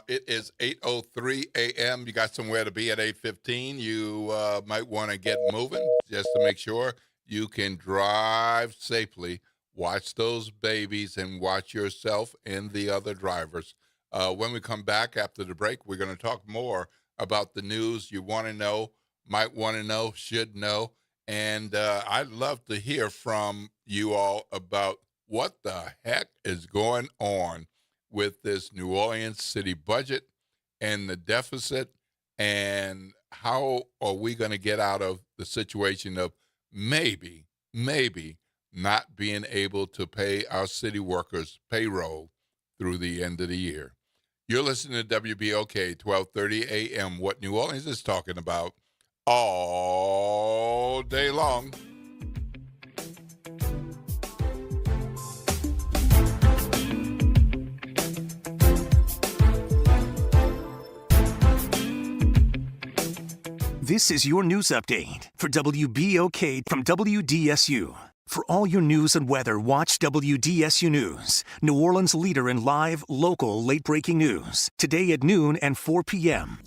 it is 8:03 a.m. You got somewhere to be at 8:15. You might want to get moving just to make sure you can drive safely. Watch those babies and watch yourself and the other drivers. When we come back after the break, we're going to talk more about the news you want to know, might want to know, should know. And I'd love to hear from you all about what the heck is going on with this New Orleans city budget and the deficit, and how are we going to get out of the situation of maybe not being able to pay our city workers payroll through the end of the year. You're listening to WBOK 1230 AM, what New Orleans is talking about all day long. This is your news update for WBOK from WDSU. For all your news and weather, watch WDSU News, New Orleans' leader in live, local, late-breaking news. Today at noon and 4 p.m.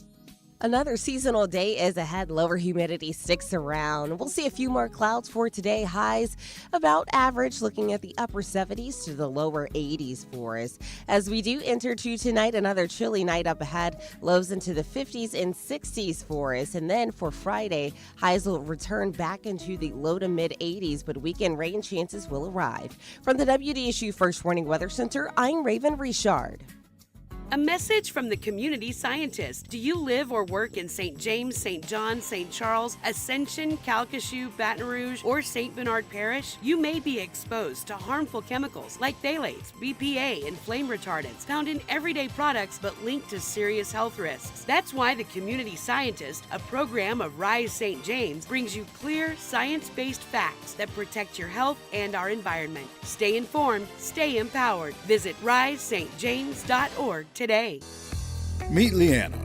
Another seasonal day is ahead. Lower humidity sticks around. We'll see a few more clouds for today. Highs about average, looking at the upper 70s to the lower 80s for us. As we do enter to tonight, another chilly night up ahead. Lows into the 50s and 60s for us. And then for Friday, highs will return back into the low to mid 80s, but weekend rain chances will arrive. From the WDSU First Warning Weather Center, I'm Raven Richard. A message from the community scientist. Do you live or work in St. James, St. John, St. Charles, Ascension, Calcasieu, Baton Rouge, or St. Bernard Parish? You may be exposed to harmful chemicals like phthalates, BPA, and flame retardants found in everyday products but linked to serious health risks. That's why the Community Scientist, a program of Rise St. James, brings you clear, science-based facts that protect your health and our environment. Stay informed, stay empowered. Visit risestjames.org today. Meet Leanna,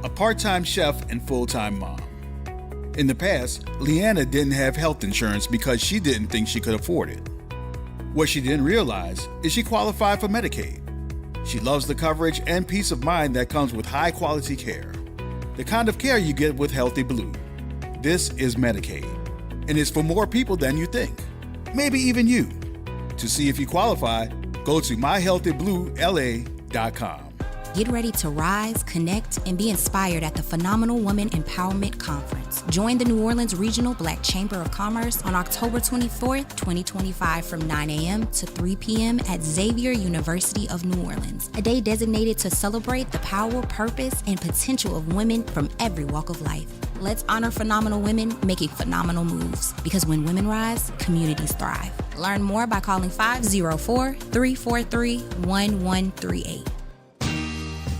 a part-time chef and full-time mom. In the past, Leanna didn't have health insurance because she didn't think she could afford it. What she didn't realize is she qualified for Medicaid. She loves the coverage and peace of mind that comes with high-quality care. The kind of care you get with Healthy Blue. This is Medicaid, and it's for more people than you think. Maybe even you. To see if you qualify, go to myhealthybluela.com. Get ready to rise, connect, and be inspired at the Phenomenal Woman Empowerment Conference. Join the New Orleans Regional Black Chamber of Commerce on October 24th, 2025 from 9 a.m. to 3 p.m. at Xavier University of New Orleans, a day designated to celebrate the power, purpose, and potential of women from every walk of life. Let's honor phenomenal women making phenomenal moves, because when women rise, communities thrive. Learn more by calling 504-343-1138.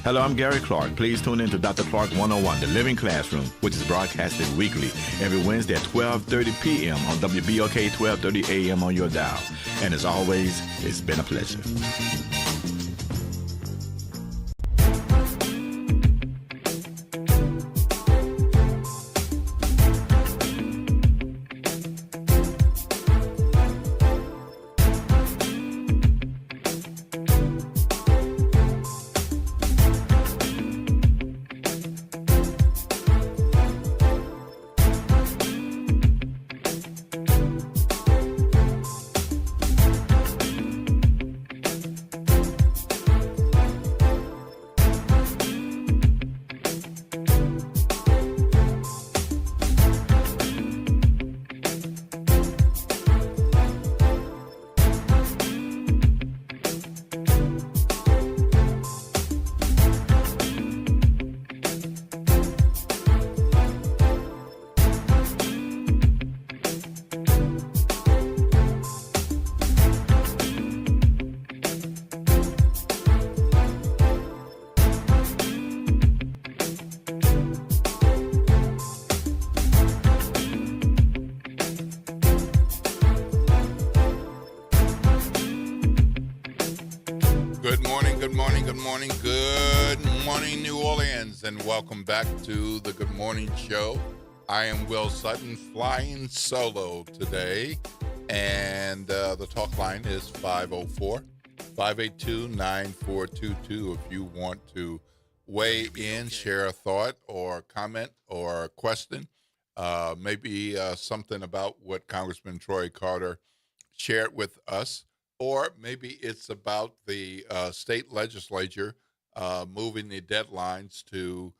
Hello, I'm Gary Clark. Please tune in to Dr. Clark 101, The Living Classroom, which is broadcasted weekly every Wednesday at 12:30 p.m. on WBOK 12:30 a.m. on your dial. And as always, it's been a pleasure. And welcome back to the Good Morning Show. I am Will Sutton, flying solo today, and the talk line is 504-582-9422 if you want to weigh in, share a thought or comment or a question, maybe something about what Congressman Troy Carter shared with us, or maybe it's about the state legislature moving the deadlines to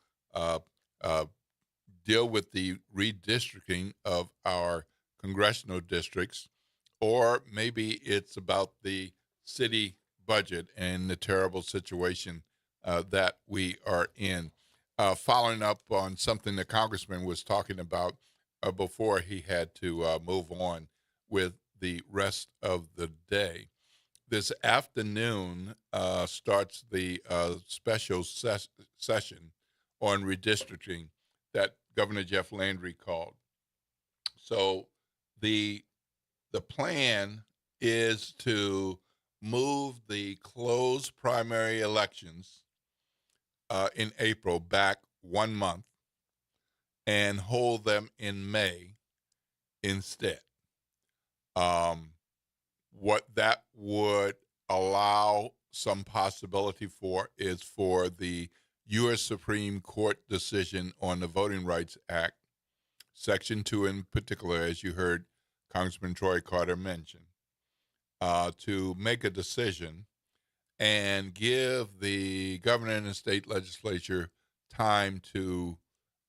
deal with the redistricting of our congressional districts, or maybe it's about the city budget and the terrible situation that we are in. Following up on something the congressman was talking about before he had to move on with the rest of the day. This afternoon starts the special session on redistricting that Governor Jeff Landry called. So the plan is to move the closed primary elections in April back 1 month and hold them in May instead. What that would allow some possibility for is for the U.S. Supreme Court decision on the Voting Rights Act, Section 2 in particular, as you heard Congressman Troy Carter mention, to make a decision and give the governor and the state legislature time to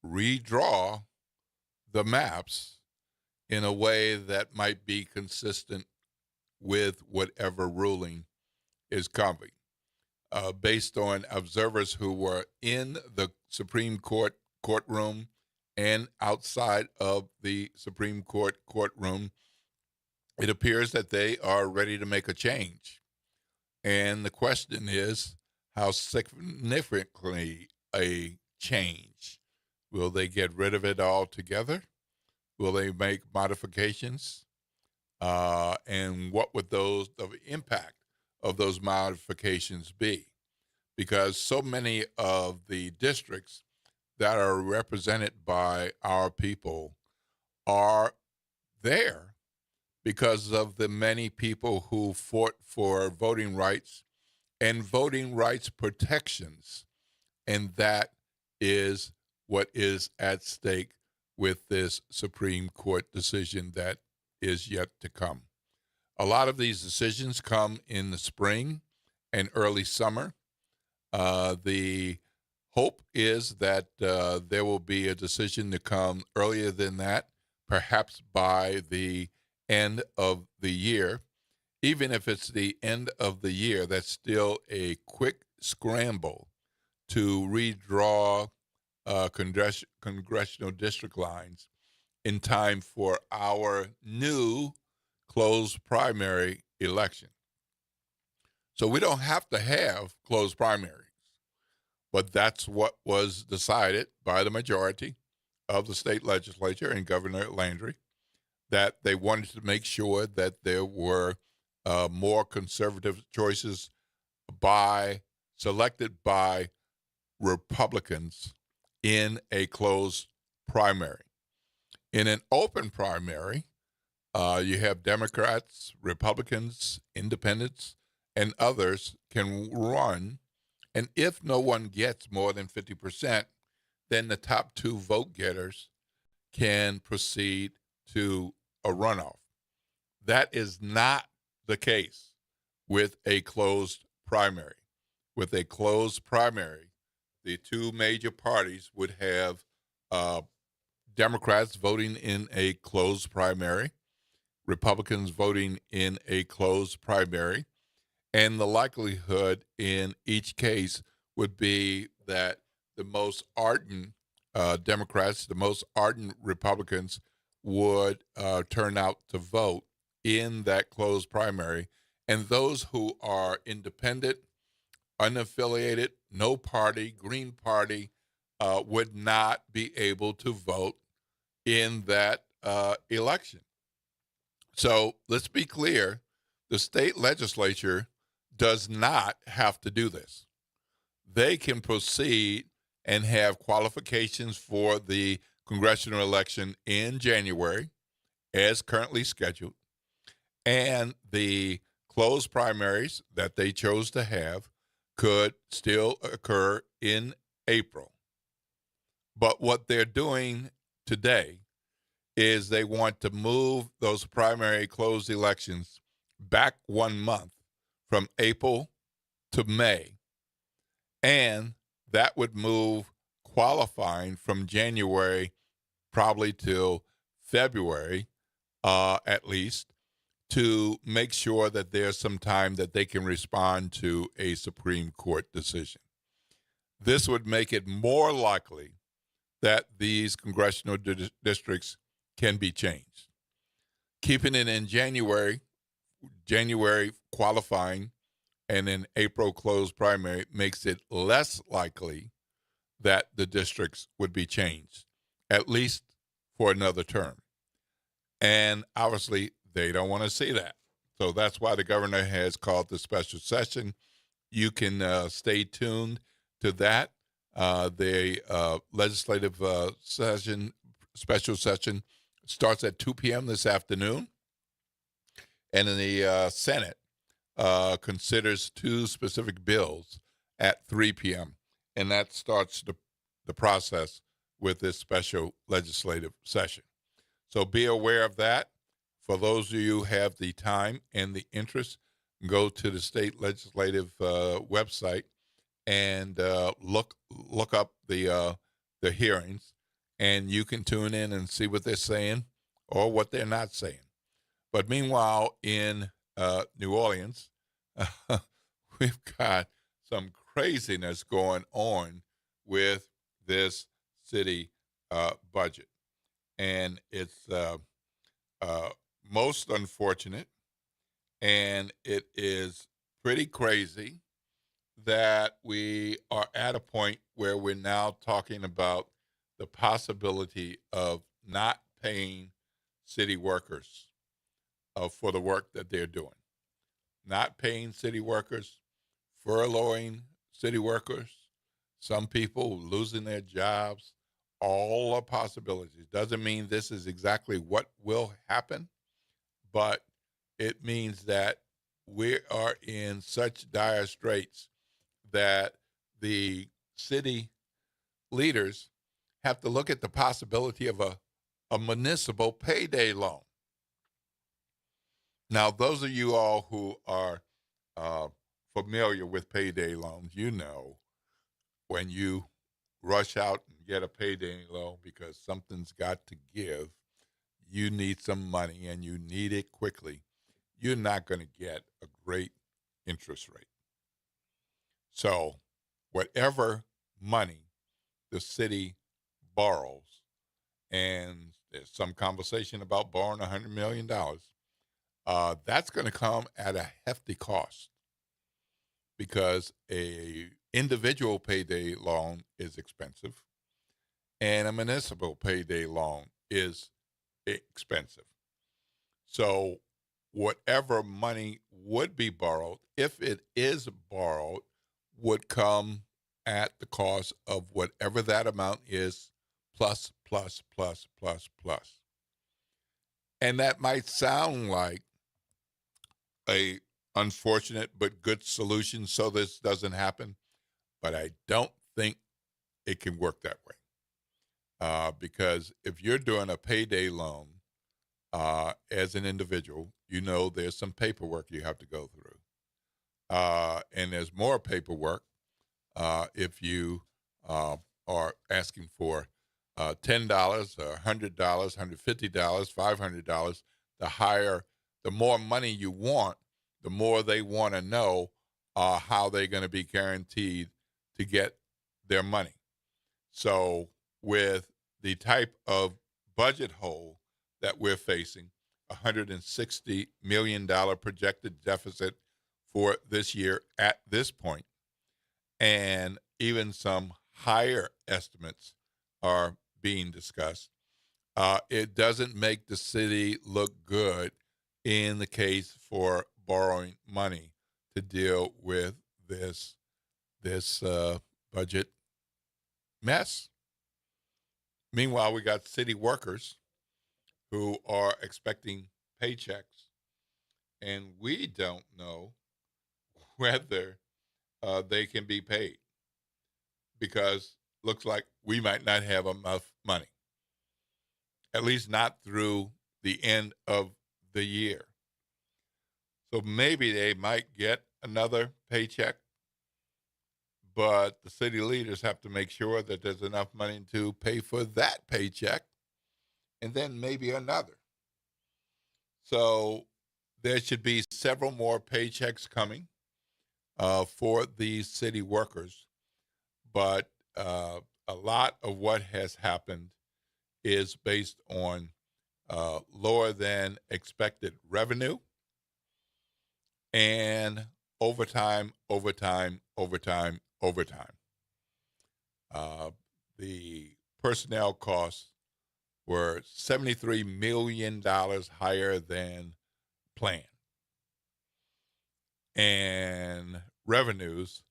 redraw the maps in a way that might be consistent with whatever ruling is coming. based on observers who were in the Supreme Court courtroom and outside of the Supreme Court courtroom, it appears that they are ready to make a change. And the question is, how significantly a change? Will they get rid of it altogether? Will they make modifications? And what would the impact of those modifications be? Because so many of the districts that are represented by our people are there because of the many people who fought for voting rights and voting rights protections. And that is what is at stake with this Supreme Court decision that is yet to come. A lot of these decisions come in the spring and early summer. The hope is that there will be a decision to come earlier than that, perhaps by the end of the year. Even if it's the end of the year, that's still a quick scramble to redraw congressional district lines in time for our new closed primary election. So we don't have to have closed primaries, but that's what was decided by the majority of the state legislature and Governor Landry, that they wanted to make sure that there were more conservative choices selected by Republicans in a closed primary. In an open primary, you have Democrats, Republicans, independents, and others can run. And if no one gets more than 50%, then the top two vote getters can proceed to a runoff. That is not the case with a closed primary. With a closed primary, the two major parties would have Democrats voting in a closed primary, Republicans voting in a closed primary, and the likelihood in each case would be that the most ardent Democrats, the most ardent Republicans would turn out to vote in that closed primary, and those who are independent, unaffiliated, no party, Green Party, would not be able to vote in that election. So let's be clear, the state legislature does not have to do this. They can proceed and have qualifications for the congressional election in January, as currently scheduled, and the closed primaries that they chose to have could still occur in April. But what they're doing today is they want to move those primary closed elections back 1 month from April to May. And that would move qualifying from January probably till February, at least, to make sure that there's some time that they can respond to a Supreme Court decision. This would make it more likely that these congressional districts can be changed. Keeping it in January qualifying, and in April closed primary makes it less likely that the districts would be changed, at least for another term. And obviously, they don't want to see that. So that's why the governor has called the special session. You can stay tuned to that. The legislative special session starts at 2 p.m. this afternoon. And then the Senate considers two specific bills at 3 p.m. And that starts the process with this special legislative session. So be aware of that. For those of you who have the time and the interest, go to the state legislative website and look up the hearings, and you can tune in and see what they're saying or what they're not saying. But meanwhile, in New Orleans, we've got some craziness going on with this city budget. And it's most unfortunate, and it is pretty crazy that we are at a point where we're now talking about the possibility of not paying city workers for the work that they're doing. Not paying city workers, furloughing city workers, some people losing their jobs, all are possibilities. Doesn't mean this is exactly what will happen, but it means that we are in such dire straits that the city leaders have to look at the possibility of a municipal payday loan. Now, those of you all who are familiar with payday loans, you know when you rush out and get a payday loan because something's got to give, you need some money and you need it quickly, you're not going to get a great interest rate. So whatever money the city borrows, and there's some conversation about borrowing $100 million, that's going to come at a hefty cost because a individual payday loan is expensive and a municipal payday loan is expensive. So whatever money would be borrowed, if it is borrowed, would come at the cost of whatever that amount is, plus. And that might sound like a unfortunate but good solution so this doesn't happen, but I don't think it can work that way. Because if you're doing a payday loan as an individual, you know there's some paperwork you have to go through. And there's more paperwork if you are asking for $10 or $100, $150, $500. The more money you want, the more they want to know how they're going to be guaranteed to get their money. So with the type of budget hole that we're facing, $160 million projected deficit for this year at this point, and even some higher estimates are being discussed, it doesn't make the city look good in the case for borrowing money to deal with this budget mess. Meanwhile, we got city workers who are expecting paychecks, and we don't know whether they can be paid because looks like we might not have enough money, at least not through the end of the year. So maybe they might get another paycheck, but the city leaders have to make sure that there's enough money to pay for that paycheck and then maybe another. So there should be several more paychecks coming for these city workers, but a lot of what has happened is based on lower than expected revenue and overtime. The personnel costs were $73 million higher than planned. And revenues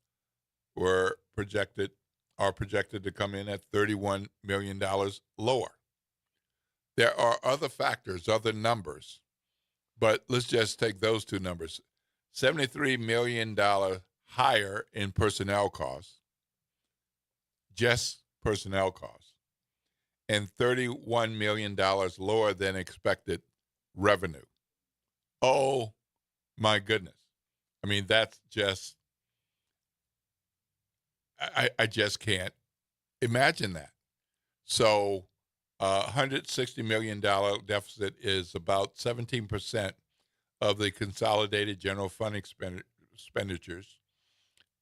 are projected to come in at $31 million lower. There are other factors, other numbers, but let's just take those two numbers. $73 million higher in personnel costs, just personnel costs, and $31 million lower than expected revenue. Oh, my goodness. I mean, that's just, I just can't imagine that. So $160 million deficit is about 17% of the consolidated general fund expenditures.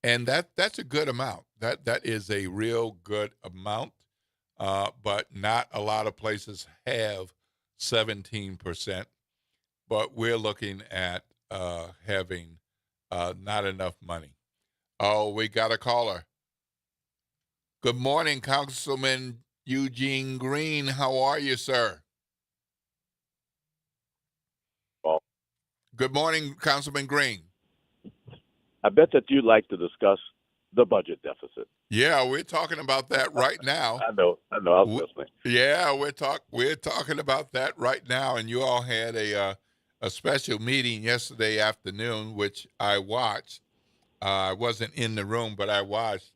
And that's a good amount. That is a real good amount, but not a lot of places have 17%. But we're looking at having not enough money. Oh, we got a caller. Good morning, Councilman Eugene Green. How are you, sir? Well, good morning, Councilman Green. I bet that you'd like to discuss the budget deficit. Yeah, we're talking about that right now. I know. I was listening. Yeah, we're talking about that right now, and you all had a special meeting yesterday afternoon, which I watched. I wasn't in the room, but I watched,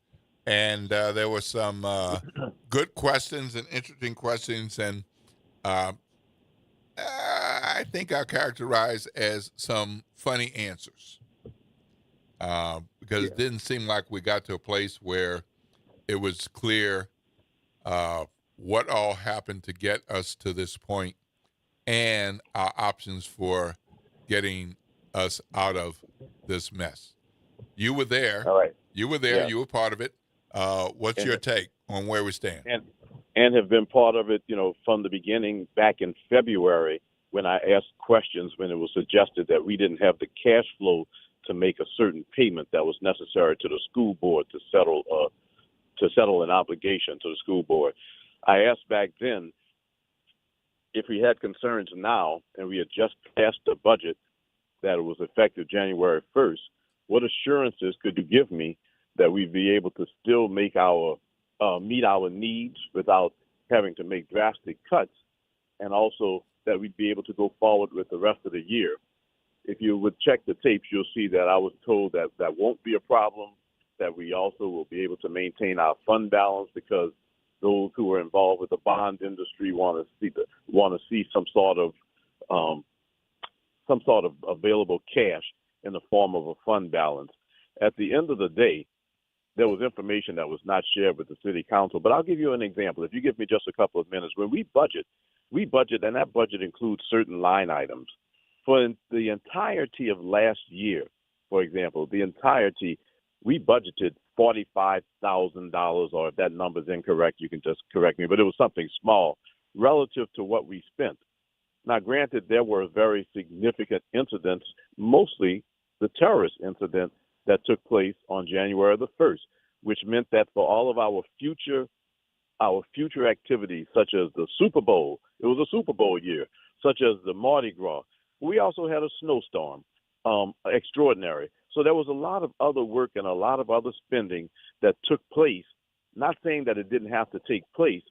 and there were some good questions and interesting questions, and I think I'll characterize as some funny answers. Because it didn't seem like we got to a place where it was clear what all happened to get us to this point and our options for getting us out of this mess. You were there. All right. You were there. Yeah. You were part of it. What's your take on where we stand? And have been part of it, from the beginning back in February when I asked questions when it was suggested that we didn't have the cash flow to make a certain payment that was necessary to the school board to settle an obligation to the school board. I asked back then if we had concerns now and we had just passed a budget that was effective January 1st, what assurances could you give me that we'd be able to still make meet our needs without having to make drastic cuts, and also that we'd be able to go forward with the rest of the year? If you would check the tapes, you'll see that I was told that that won't be a problem, that we also will be able to maintain our fund balance because those who are involved with the bond industry want to see some sort of available cash in the form of a fund balance. At the end of the day, there was information that was not shared with the city council. But I'll give you an example. If you give me just a couple of minutes, when we budget, and that budget includes certain line items. For the entirety of last year, for example, we budgeted $45,000, or if that number is incorrect, you can just correct me, but it was something small relative to what we spent. Now, granted, there were very significant incidents, mostly the terrorist incident that took place on January the 1st, which meant that for all of our future activities, such as the Super Bowl, it was a Super Bowl year, such as the Mardi Gras, we also had a snowstorm, extraordinary. So there was a lot of other work and a lot of other spending that took place, not saying that it didn't have to take place,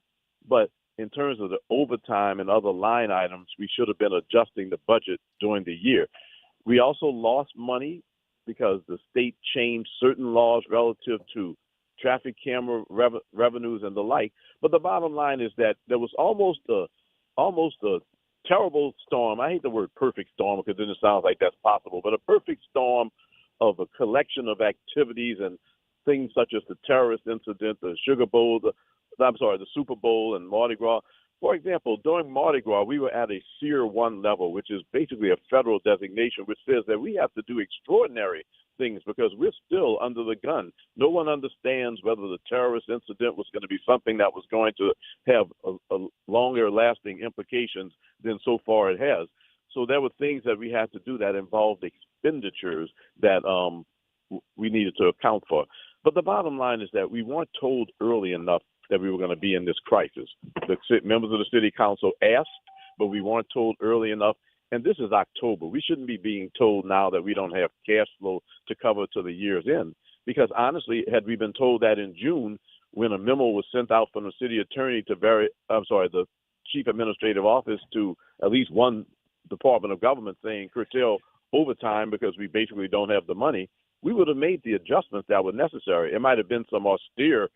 but in terms of the overtime and other line items, we should have been adjusting the budget during the year. We also lost money because the state changed certain laws relative to traffic camera revenues and the like. But the bottom line is that there was almost a terrible storm. I hate the word perfect storm because then it sounds like that's possible, but a perfect storm of a collection of activities and things such as the terrorist incident, the Super Bowl and Mardi Gras. For example, during Mardi Gras, we were at a Tier 1 level, which is basically a federal designation, which says that we have to do extraordinary things because we're still under the gun. No one understands whether the terrorist incident was going to be something that was going to have a longer lasting implications than so far it has. So there were things that we had to do that involved expenditures that we needed to account for. But the bottom line is that we weren't told early enough that we were going to be in this crisis. The members of the city council asked, but we weren't told early enough. And this is October. We shouldn't be being told now that we don't have cash flow to cover to the year's end. Because honestly, had we been told that in June, when a memo was sent out from the city attorney to the chief administrative office to at least one department of government saying curtail overtime because we basically don't have the money, we would have made the adjustments that were necessary. It might have been some austere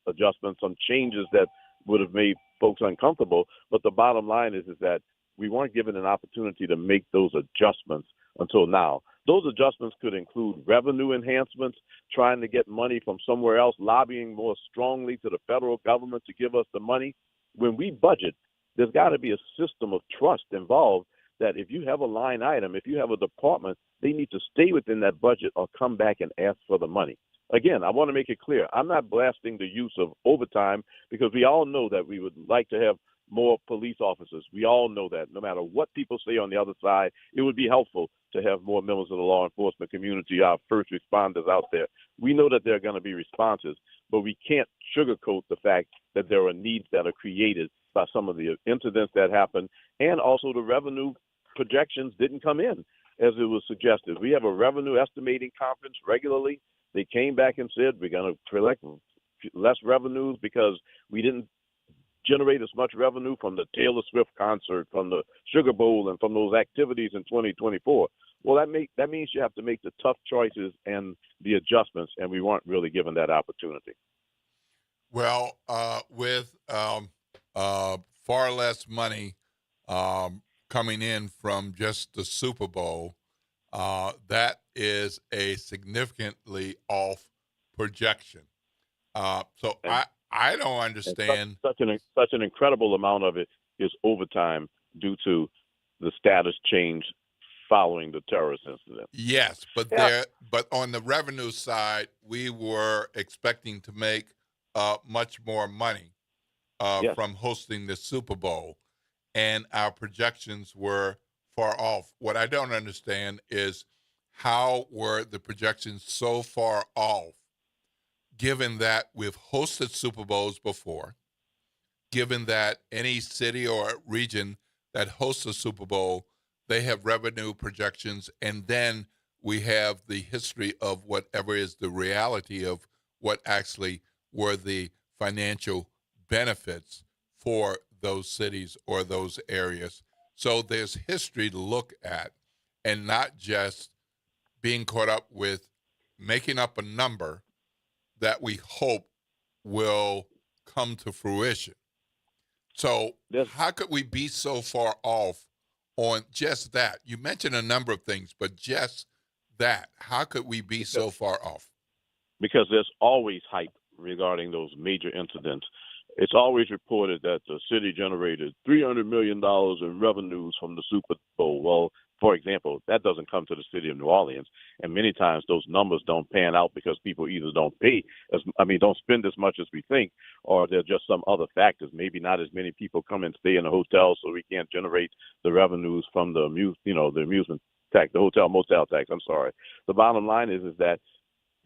adjustments, some changes that would have made folks uncomfortable. But the bottom line is that we weren't given an opportunity to make those adjustments until now. Those adjustments could include revenue enhancements, trying to get money from somewhere else, lobbying more strongly to the federal government to give us the money. When we budget, there's got to be a system of trust involved that if you have a line item, if you have a department, they need to stay within that budget or come back and ask for the money. Again, I want to make it clear, I'm not blasting the use of overtime because we all know that we would like to have more police officers. We all know that. No matter what people say on the other side, it would be helpful to have more members of the law enforcement community, our first responders out there. We know that there are going to be responses, but we can't sugarcoat the fact that there are needs that are created by some of the incidents that happened, and also the revenue projections didn't come in as it was suggested. We have a revenue estimating conference regularly. They came back and said we're going to collect less revenues because we didn't generate as much revenue from the Taylor Swift concert, from the Sugar Bowl, and from those activities in 2024. Well, that means you have to make the tough choices and the adjustments, and we weren't really given that opportunity. Well, with far less money coming in from just the Super Bowl, that is a significantly off projection. So I don't understand. Such an incredible amount of it is overtime due to the status change following the terrorist incident. Yes, but but on the revenue side, we were expecting to make much more money from hosting the Super Bowl, and our projections were far off. What I don't understand is how were the projections so far off, given that we've hosted Super Bowls before, given that any city or region that hosts a Super Bowl, they have revenue projections, and then we have the history of whatever is the reality of what actually were the financial benefits for those cities or those areas. So there's history to look at, and not just being caught up with making up a number that we hope will come to fruition. So how could we be so far off on just that? You mentioned a number of things, but just that, how could we be so far off? Because there's always hype regarding those major incidents. It's always reported that the city generated $300 million in revenues from the Super Bowl. Well, for example, that doesn't come to the city of New Orleans, and many times those numbers don't pan out because people either don't don't spend as much as we think, or there are just some other factors. Maybe not as many people come and stay in the hotel, so we can't generate the revenues from the amusement tax, the hotel motel tax. I'm sorry. The bottom line is that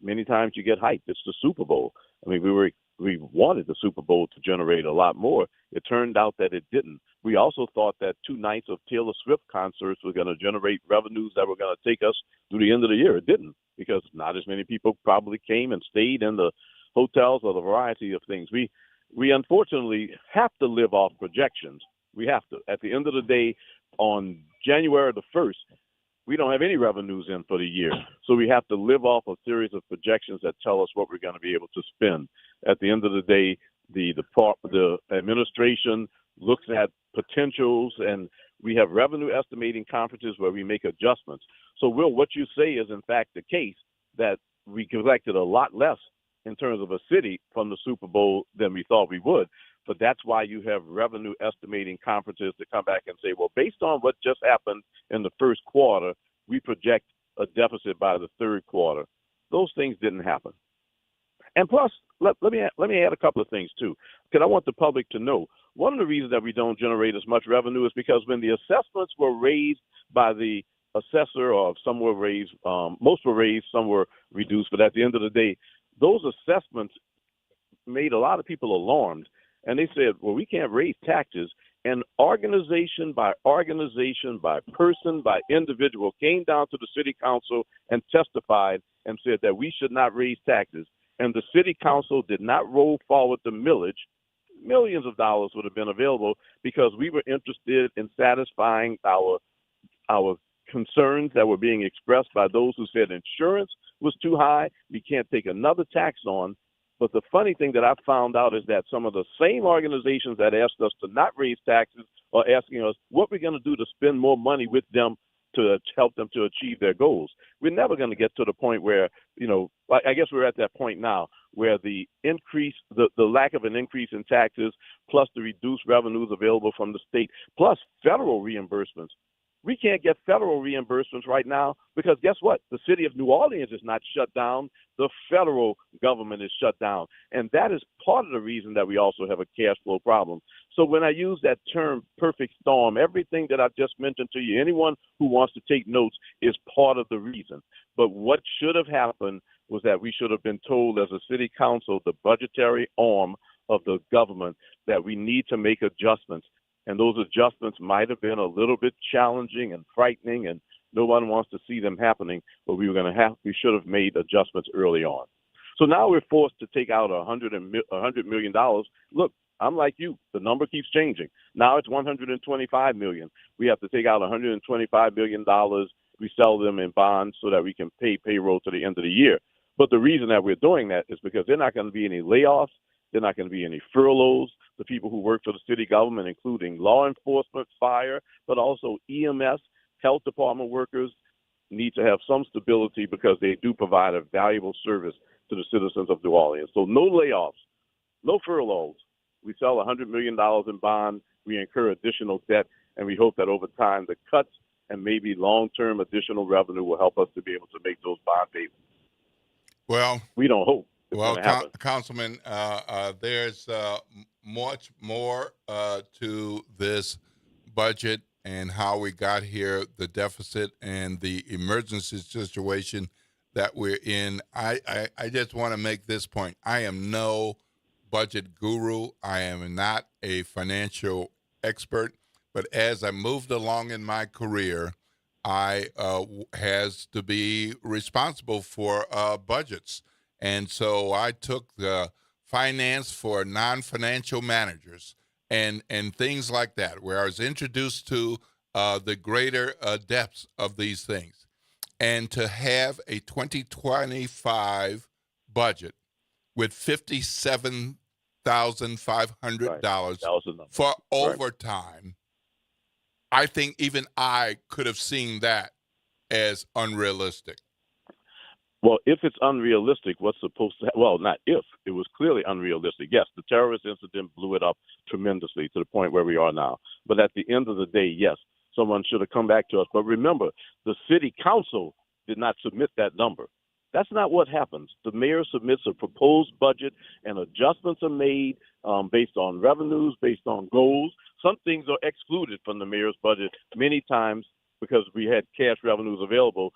many times you get hyped. It's the Super Bowl. I mean, we wanted the Super Bowl to generate a lot more. It turned out that it didn't. We also thought that 2 nights of Taylor Swift concerts were going to generate revenues that were going to take us through the end of the year. It didn't, because not as many people probably came and stayed in the hotels or the variety of things. We unfortunately have to live off projections. We have to. At the end of the day, on January the 1st, we don't have any revenues in for the year. So we have to live off a series of projections that tell us what we're going to be able to spend. At the end of the day, the administration looks at potentials, and we have revenue estimating conferences where we make adjustments. So, Will, what you say is in fact the case, that we collected a lot less in terms of a city from the Super Bowl than we thought we would. But that's why you have revenue estimating conferences to come back and say, well, based on what just happened in the first quarter, we project a deficit by the third quarter. Those things didn't happen. And plus, let me add a couple of things, too, because I want the public to know. One of the reasons that we don't generate as much revenue is because when the assessments were raised by the assessor, or some were raised, most were raised, some were reduced, but at the end of the day, those assessments made a lot of people alarmed. And they said, well, we can't raise taxes. And organization by organization, by person, by individual came down to the city council and testified and said that we should not raise taxes. And the city council did not roll forward the millage. Millions of dollars would have been available because we were interested in satisfying our concerns that were being expressed by those who said insurance was too high, we can't take another tax on. But the funny thing that I found out is that some of the same organizations that asked us to not raise taxes are asking us what we're going to do to spend more money with them to help them to achieve their goals. We're never going to get to the point where, I guess we're at that point now where the increase, the lack of an increase in taxes, plus the reduced revenues available from the state, plus federal reimbursements. We can't get federal reimbursements right now because guess what? The city of New Orleans is not shut down. The federal government is shut down. And that is part of the reason that we also have a cash flow problem. So when I use that term perfect storm, everything that I've just mentioned to you, anyone who wants to take notes is part of the reason. But what should have happened was that we should have been told as a city council, the budgetary arm of the government, that we need to make adjustments. And those adjustments might have been a little bit challenging and frightening, and no one wants to see them happening, but we should have made adjustments early on. So now we're forced to take out $100 million. Look, I'm like you. The number keeps changing. Now it's $125 million. We have to take out $125 million. We sell them in bonds so that we can pay payroll to the end of the year. But the reason that we're doing that is because there are not going to be any layoffs. There are not going to be any furloughs. The people who work for the city government, including law enforcement, fire, but also EMS, health department workers, need to have some stability because they do provide a valuable service to the citizens of New Orleans. So no layoffs, no furloughs. We sell $100 million in bonds. We incur additional debt, and we hope that over time the cuts and maybe long-term additional revenue will help us to be able to make those bond payments. Well, we don't hope. Well, Councilman, there's much more to this budget and how we got here, the deficit and the emergency situation that we're in. I just want to make this point. I am no budget guru. I am not a financial expert. But as I moved along in my career, I has to be responsible for budgets. And so I took the finance for non-financial managers and things like that, where I was introduced to the greater depths of these things. And to have a 2025 budget with $57,500 for overtime, I think even I could have seen that as unrealistic. Well, if it's unrealistic, what's supposed to well, not if. It was clearly unrealistic. Yes, the terrorist incident blew it up tremendously to the point where we are now. But at the end of the day, yes, someone should have come back to us. But remember, the city council did not submit that number. That's not what happens. The mayor submits a proposed budget, and adjustments are made based on revenues, based on goals. Some things are excluded from the mayor's budget many times because we had cash revenues available.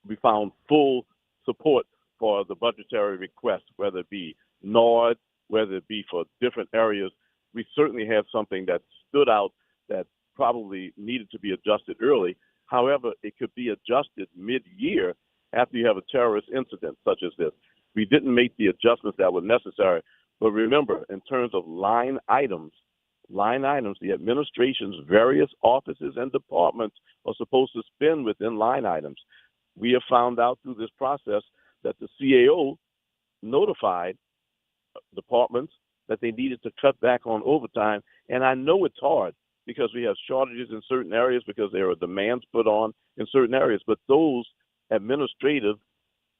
We found full support for the budgetary request, whether it be NORD, whether it be for different areas. We certainly have something that stood out that probably needed to be adjusted early. However, it could be adjusted mid-year after you have a terrorist incident such as this. We didn't make the adjustments that were necessary. But remember, in terms of line items, the administration's various offices and departments are supposed to spend within line items. We have found out through this process that the CAO notified departments that they needed to cut back on overtime. And I know it's hard because we have shortages in certain areas because there are demands put on in certain areas. But those administrative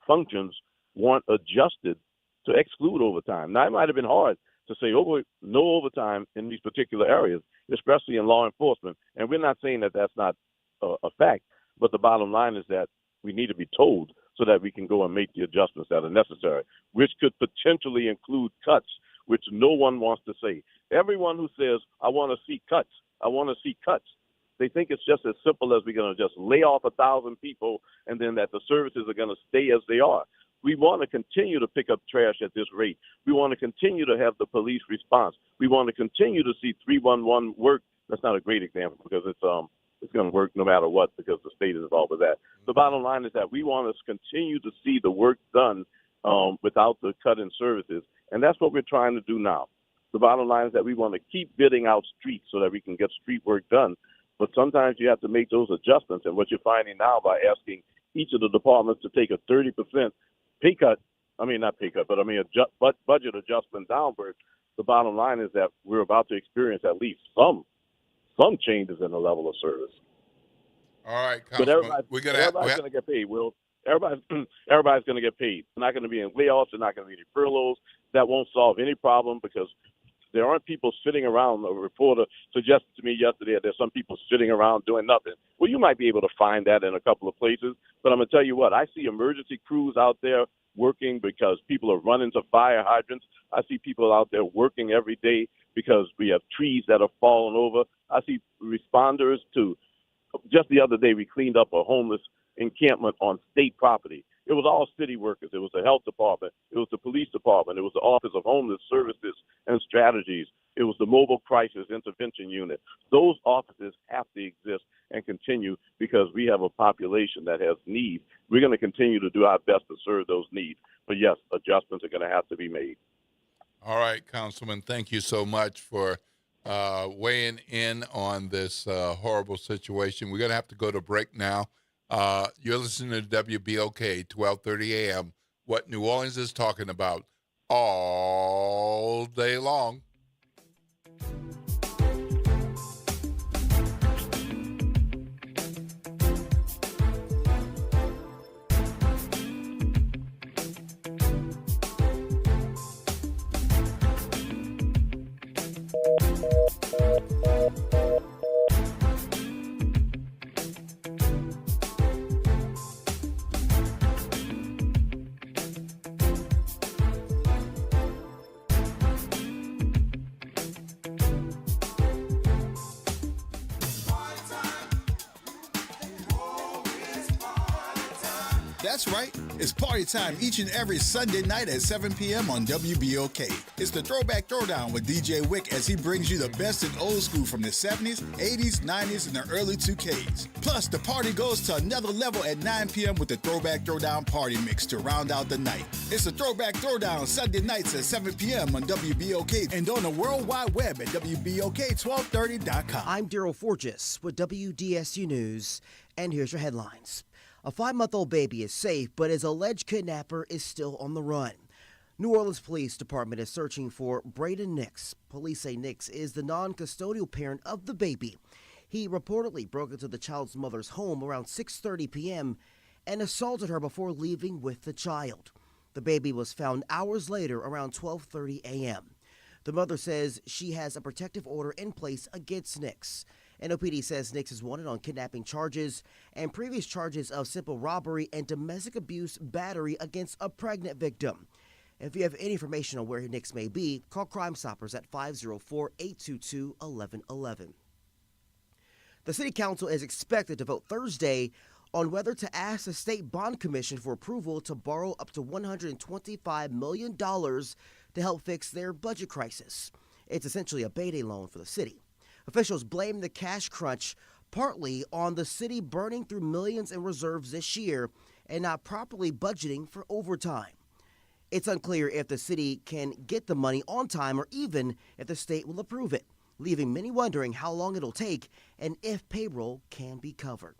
functions weren't adjusted to exclude overtime. Now, it might have been hard to say no overtime in these particular areas, especially in law enforcement. And we're not saying that that's not a fact. But the bottom line is that we need to be told so that we can go and make the adjustments that are necessary, which could potentially include cuts, which no one wants to say. Everyone who says, I want to see cuts, they think it's just as simple as we're going to just lay off 1,000 people and then that the services are going to stay as they are. We want to continue to pick up trash at this rate. We want to continue to have the police response. We want to continue to see 311 work. That's not a great example because it's going to work no matter what because the state is involved with that. The bottom line is that we want to continue to see the work done without the cut in services, and that's what we're trying to do now. The bottom line is that we want to keep bidding out streets so that we can get street work done, but sometimes you have to make those adjustments, and what you're finding now by asking each of the departments to take a 30% pay cut, budget adjustment downward, the bottom line is that we're about to experience at least some changes in the level of service. All right, but everybody's going to get paid. Everybody's going to get paid. They're not going to be in layoffs. They're not going to be any furloughs. That won't solve any problem because There aren't people sitting around. A reporter suggested to me yesterday that there's some people sitting around doing nothing. Well, you might be able to find that in a couple of places. But I'm going to tell you what, I see emergency crews out there working because people are running to fire hydrants. I see people out there working every day because we have trees that are falling over. I see responders to, just the other day we cleaned up a homeless encampment on state property. It was all city workers. It was the health department. It was the police department. It was the Office of Homeless Services and Strategies. It was the Mobile Crisis Intervention Unit. Those offices have to exist and continue because we have a population that has needs. We're going to continue to do our best to serve those needs. But, yes, adjustments are going to have to be made. All right, Councilman, thank you so much for weighing in on this horrible situation. We're going to have to go to break now. You're listening to WBOK, 1230 a.m., what New Orleans is talking about all day long. That's right. It's party time each and every Sunday night at 7 p.m. on WBOK. It's the Throwback Throwdown with DJ Wick as he brings you the best in old school from the 70s, 80s, 90s, and the early 2Ks. Plus, the party goes to another level at 9 p.m. with the Throwback Throwdown Party Mix to round out the night. It's the Throwback Throwdown Sunday nights at 7 p.m. on WBOK and on the World Wide Web at WBOK1230.com. I'm Daryl Forges with WDSU News, and here's your headlines. A 5-month-old baby is safe, but his alleged kidnapper is still on the run. New Orleans Police Department is searching for Braden Nix. Police say Nix is the non-custodial parent of the baby. He reportedly broke into the child's mother's home around 6:30 p.m. and assaulted her before leaving with the child. The baby was found hours later around 12:30 a.m. The mother says she has a protective order in place against Nix. NOPD says Nix is wanted on kidnapping charges and previous charges of simple robbery and domestic abuse battery against a pregnant victim. If you have any information on where Nix may be, call Crime Stoppers at 504-822-1111. The City Council is expected to vote Thursday on whether to ask the State Bond Commission for approval to borrow up to $125 million to help fix their budget crisis. It's essentially a payday loan for the city. Officials blame the cash crunch partly on the city burning through millions in reserves this year and not properly budgeting for overtime. It's unclear if the city can get the money on time or even if the state will approve it, leaving many wondering how long it'll take and if payroll can be covered.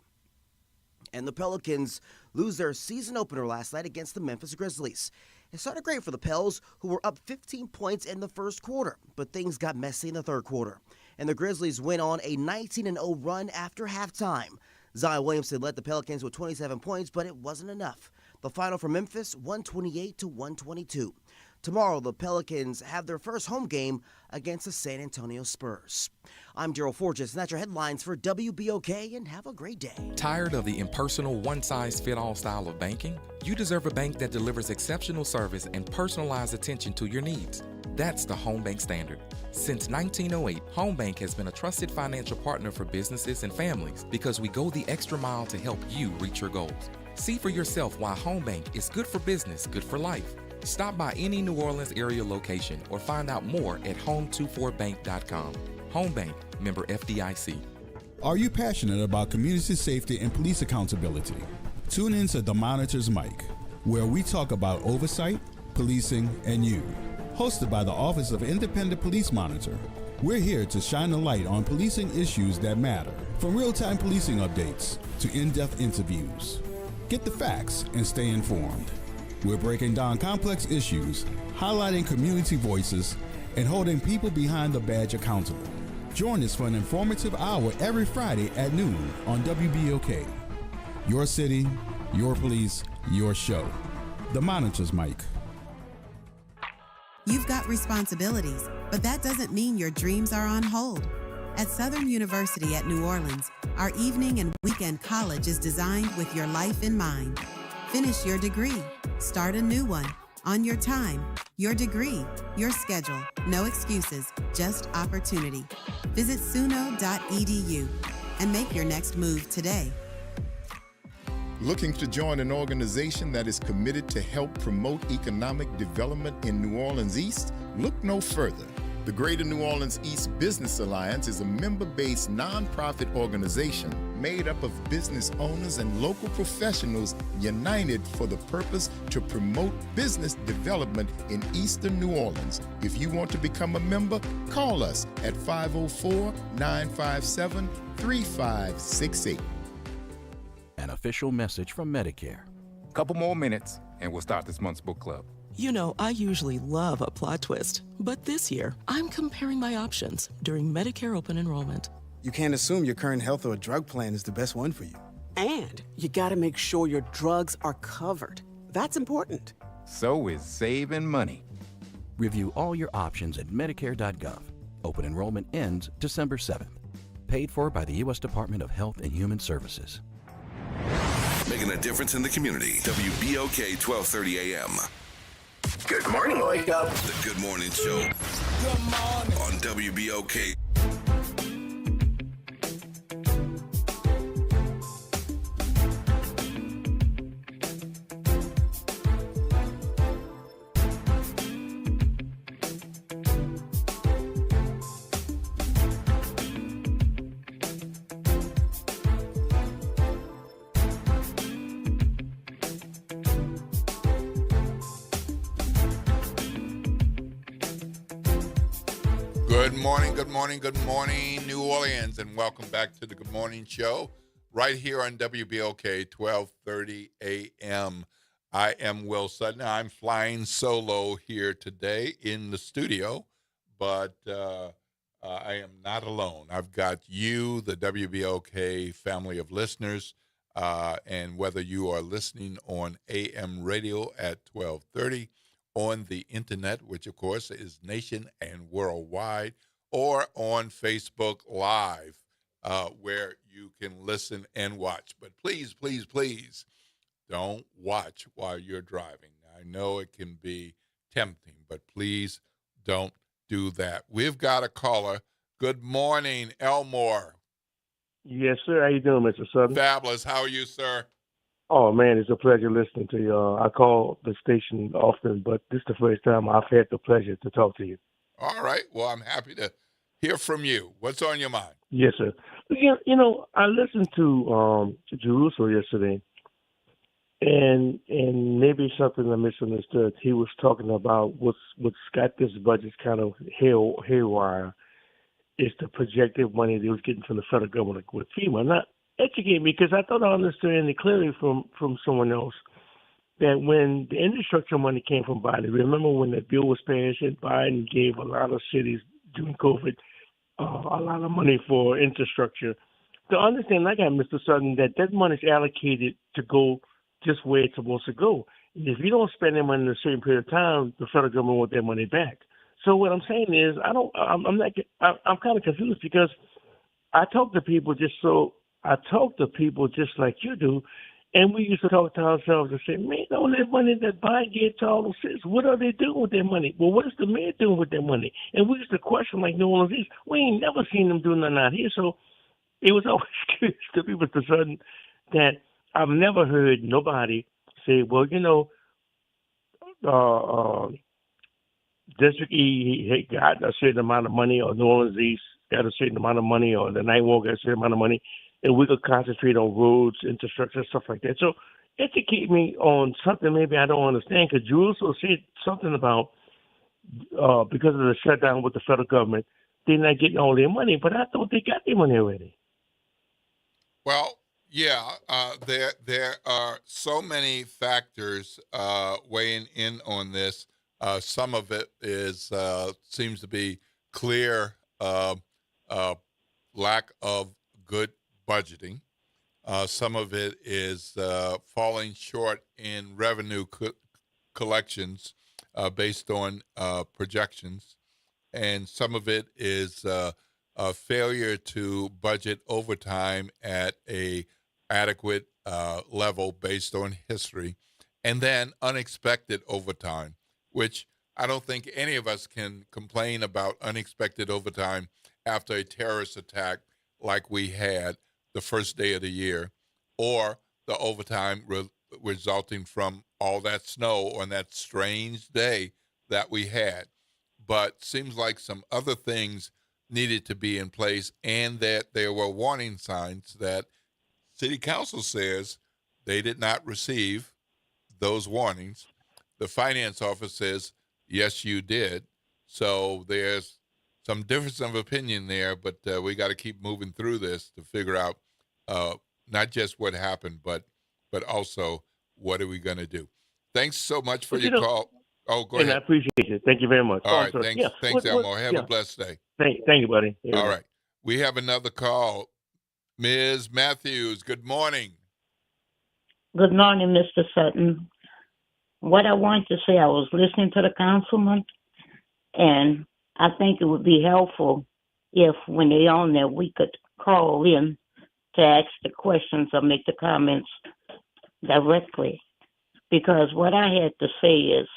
And the Pelicans lose their season opener last night against the Memphis Grizzlies. It started great for the Pels, who were up 15 points in the first quarter, but things got messy in the third quarter. And the Grizzlies went on a 19-0 run after halftime. Zion Williamson led the Pelicans with 27 points, but it wasn't enough. The final for Memphis, 128-122. Tomorrow, the Pelicans have their first home game against the San Antonio Spurs. I'm Daryl Forges, and that's your headlines for WBOK, and have a great day. Tired of the impersonal one-size-fit-all style of banking? You deserve a bank that delivers exceptional service and personalized attention to your needs. That's the Home Bank Standard. Since 1908, Home Bank has been a trusted financial partner for businesses and families because we go the extra mile to help you reach your goals. See for yourself why Home Bank is good for business, good for life. Stop by any New Orleans area location or find out more at home24bank.com. Home Bank, member FDIC. Are you passionate about community safety and police accountability? Tune in to The Monitor's Mic, where we talk about oversight, policing, and you. Hosted by the Office of Independent Police Monitor, we're here to shine a light on policing issues that matter, from real-time policing updates to in-depth interviews. Get the facts and stay informed. We're breaking down complex issues, highlighting community voices, and holding people behind the badge accountable. Join us for an informative hour every Friday at noon on WBOK. Your city, your police, your show. The Monitor's Mic. You've got responsibilities, But that doesn't mean your dreams are on hold. At Southern University at New Orleans, our evening and weekend college is designed with your life in mind. Finish your degree. Start a new one. On your time, your degree, your schedule. No excuses, just opportunity. Visit suno.edu and make your next move today. Looking to join an organization that is committed to help promote economic development in New Orleans East? Look no further. The Greater New Orleans East Business Alliance is a member-based nonprofit organization made up of business owners and local professionals united for the purpose to promote business development in Eastern New Orleans. If you want to become a member, call us at 504-957-3568. An official message from Medicare. Couple more minutes and we'll start this month's book club. You know, I usually love a plot twist, but this year, I'm comparing my options during Medicare open enrollment. You can't assume your current health or drug plan is the best one for you. And you gotta make sure your drugs are covered. That's important. So is saving money. Review all your options at Medicare.gov. Open enrollment ends December 7th. Paid for by the U.S. Department of Health and Human Services. Making a difference in the community. WBOK 1230 AM. Good morning, Wake Up. The Good Morning Show. Good morning. On WBOK. Good morning, New Orleans, and welcome back to the Good Morning Show right here on WBOK 1230 AM. I am Will Sutton. I'm flying solo here today in the studio, but I am not alone. I've got you, the WBOK family of listeners, and whether you are listening on AM radio at 1230, on the internet, which of course is nation and worldwide, or on Facebook Live, where you can listen and watch. But please, please, please don't watch while you're driving. I know it can be tempting, but please don't do that. We've got a caller. Good morning, Elmore. Yes, sir. How you doing, Mr. Sutton? Fabulous. How are you, sir? Oh, man, it's a pleasure listening to you. I call the station often, but this is the first time I've had the pleasure to talk to you. All right. Well, I'm happy to hear from you. What's on your mind? Yes, sir. You know, I listened to Jerusalem yesterday, and maybe something I misunderstood. He was talking about what's got this budget kind of haywire is the projected money they was getting from the federal government with FEMA. Now, educate me, because I thought I understood it clearly from someone else that when the infrastructure money came from Biden, remember when the bill was passed and Biden gave a lot of cities during COVID a lot of money for infrastructure. To understand, like Mr. Sutton, that money is allocated to go just where it's supposed to go. If you don't spend that money in a certain period of time, the federal government wants their money back. So what I'm saying is, I'm kind of confused, because I talk to people just like you do, and we used to talk to ourselves and say, man, all that money that Biden gave to all those cities, what are they doing with their money? Well, what is the mayor doing with their money? And we used to question, like New Orleans East, we ain't never seen them do nothing out here. So it was always curious to me with the sudden that I've never heard nobody say, well, you know, District E got a certain amount of money, or New Orleans East got a certain amount of money, or the Ninth Ward got a certain amount of money, and we could concentrate on roads, infrastructure, stuff like that. So educate me on something maybe I don't understand, because Jerusalem said something about because of the shutdown with the federal government, they're not getting all their money, but I thought they got their money already. Well, yeah, there are so many factors weighing in on this. Some of it is seems to be clear lack of good budgeting. Some of it is falling short in revenue collections based on projections. and some of it is a failure to budget overtime at a adequate level based on history, and then unexpected overtime, which I don't think any of us can complain about unexpected overtime after a terrorist attack like we had the first day of the year, or the overtime resulting from all that snow on that strange day that we had. But seems like some other things needed to be in place, and that there were warning signs that City Council says they did not receive those warnings. The finance office says, yes, you did. So there's some difference of opinion there, but we got to keep moving through this to figure out not just what happened, but also what are we going to do. Thanks so much for your call. Oh, go ahead. I appreciate it. Thank you very much. All right, thanks, thanks, Elmo. Have a blessed day. Thank you, buddy. Yeah. All right. We have another call. Ms. Matthews, good morning. Good morning, Mr. Sutton. What I wanted to say, I was listening to the councilman, and I think it would be helpful if, when they're on there, we could call in to ask the questions or make the comments directly. Because what I had to say is,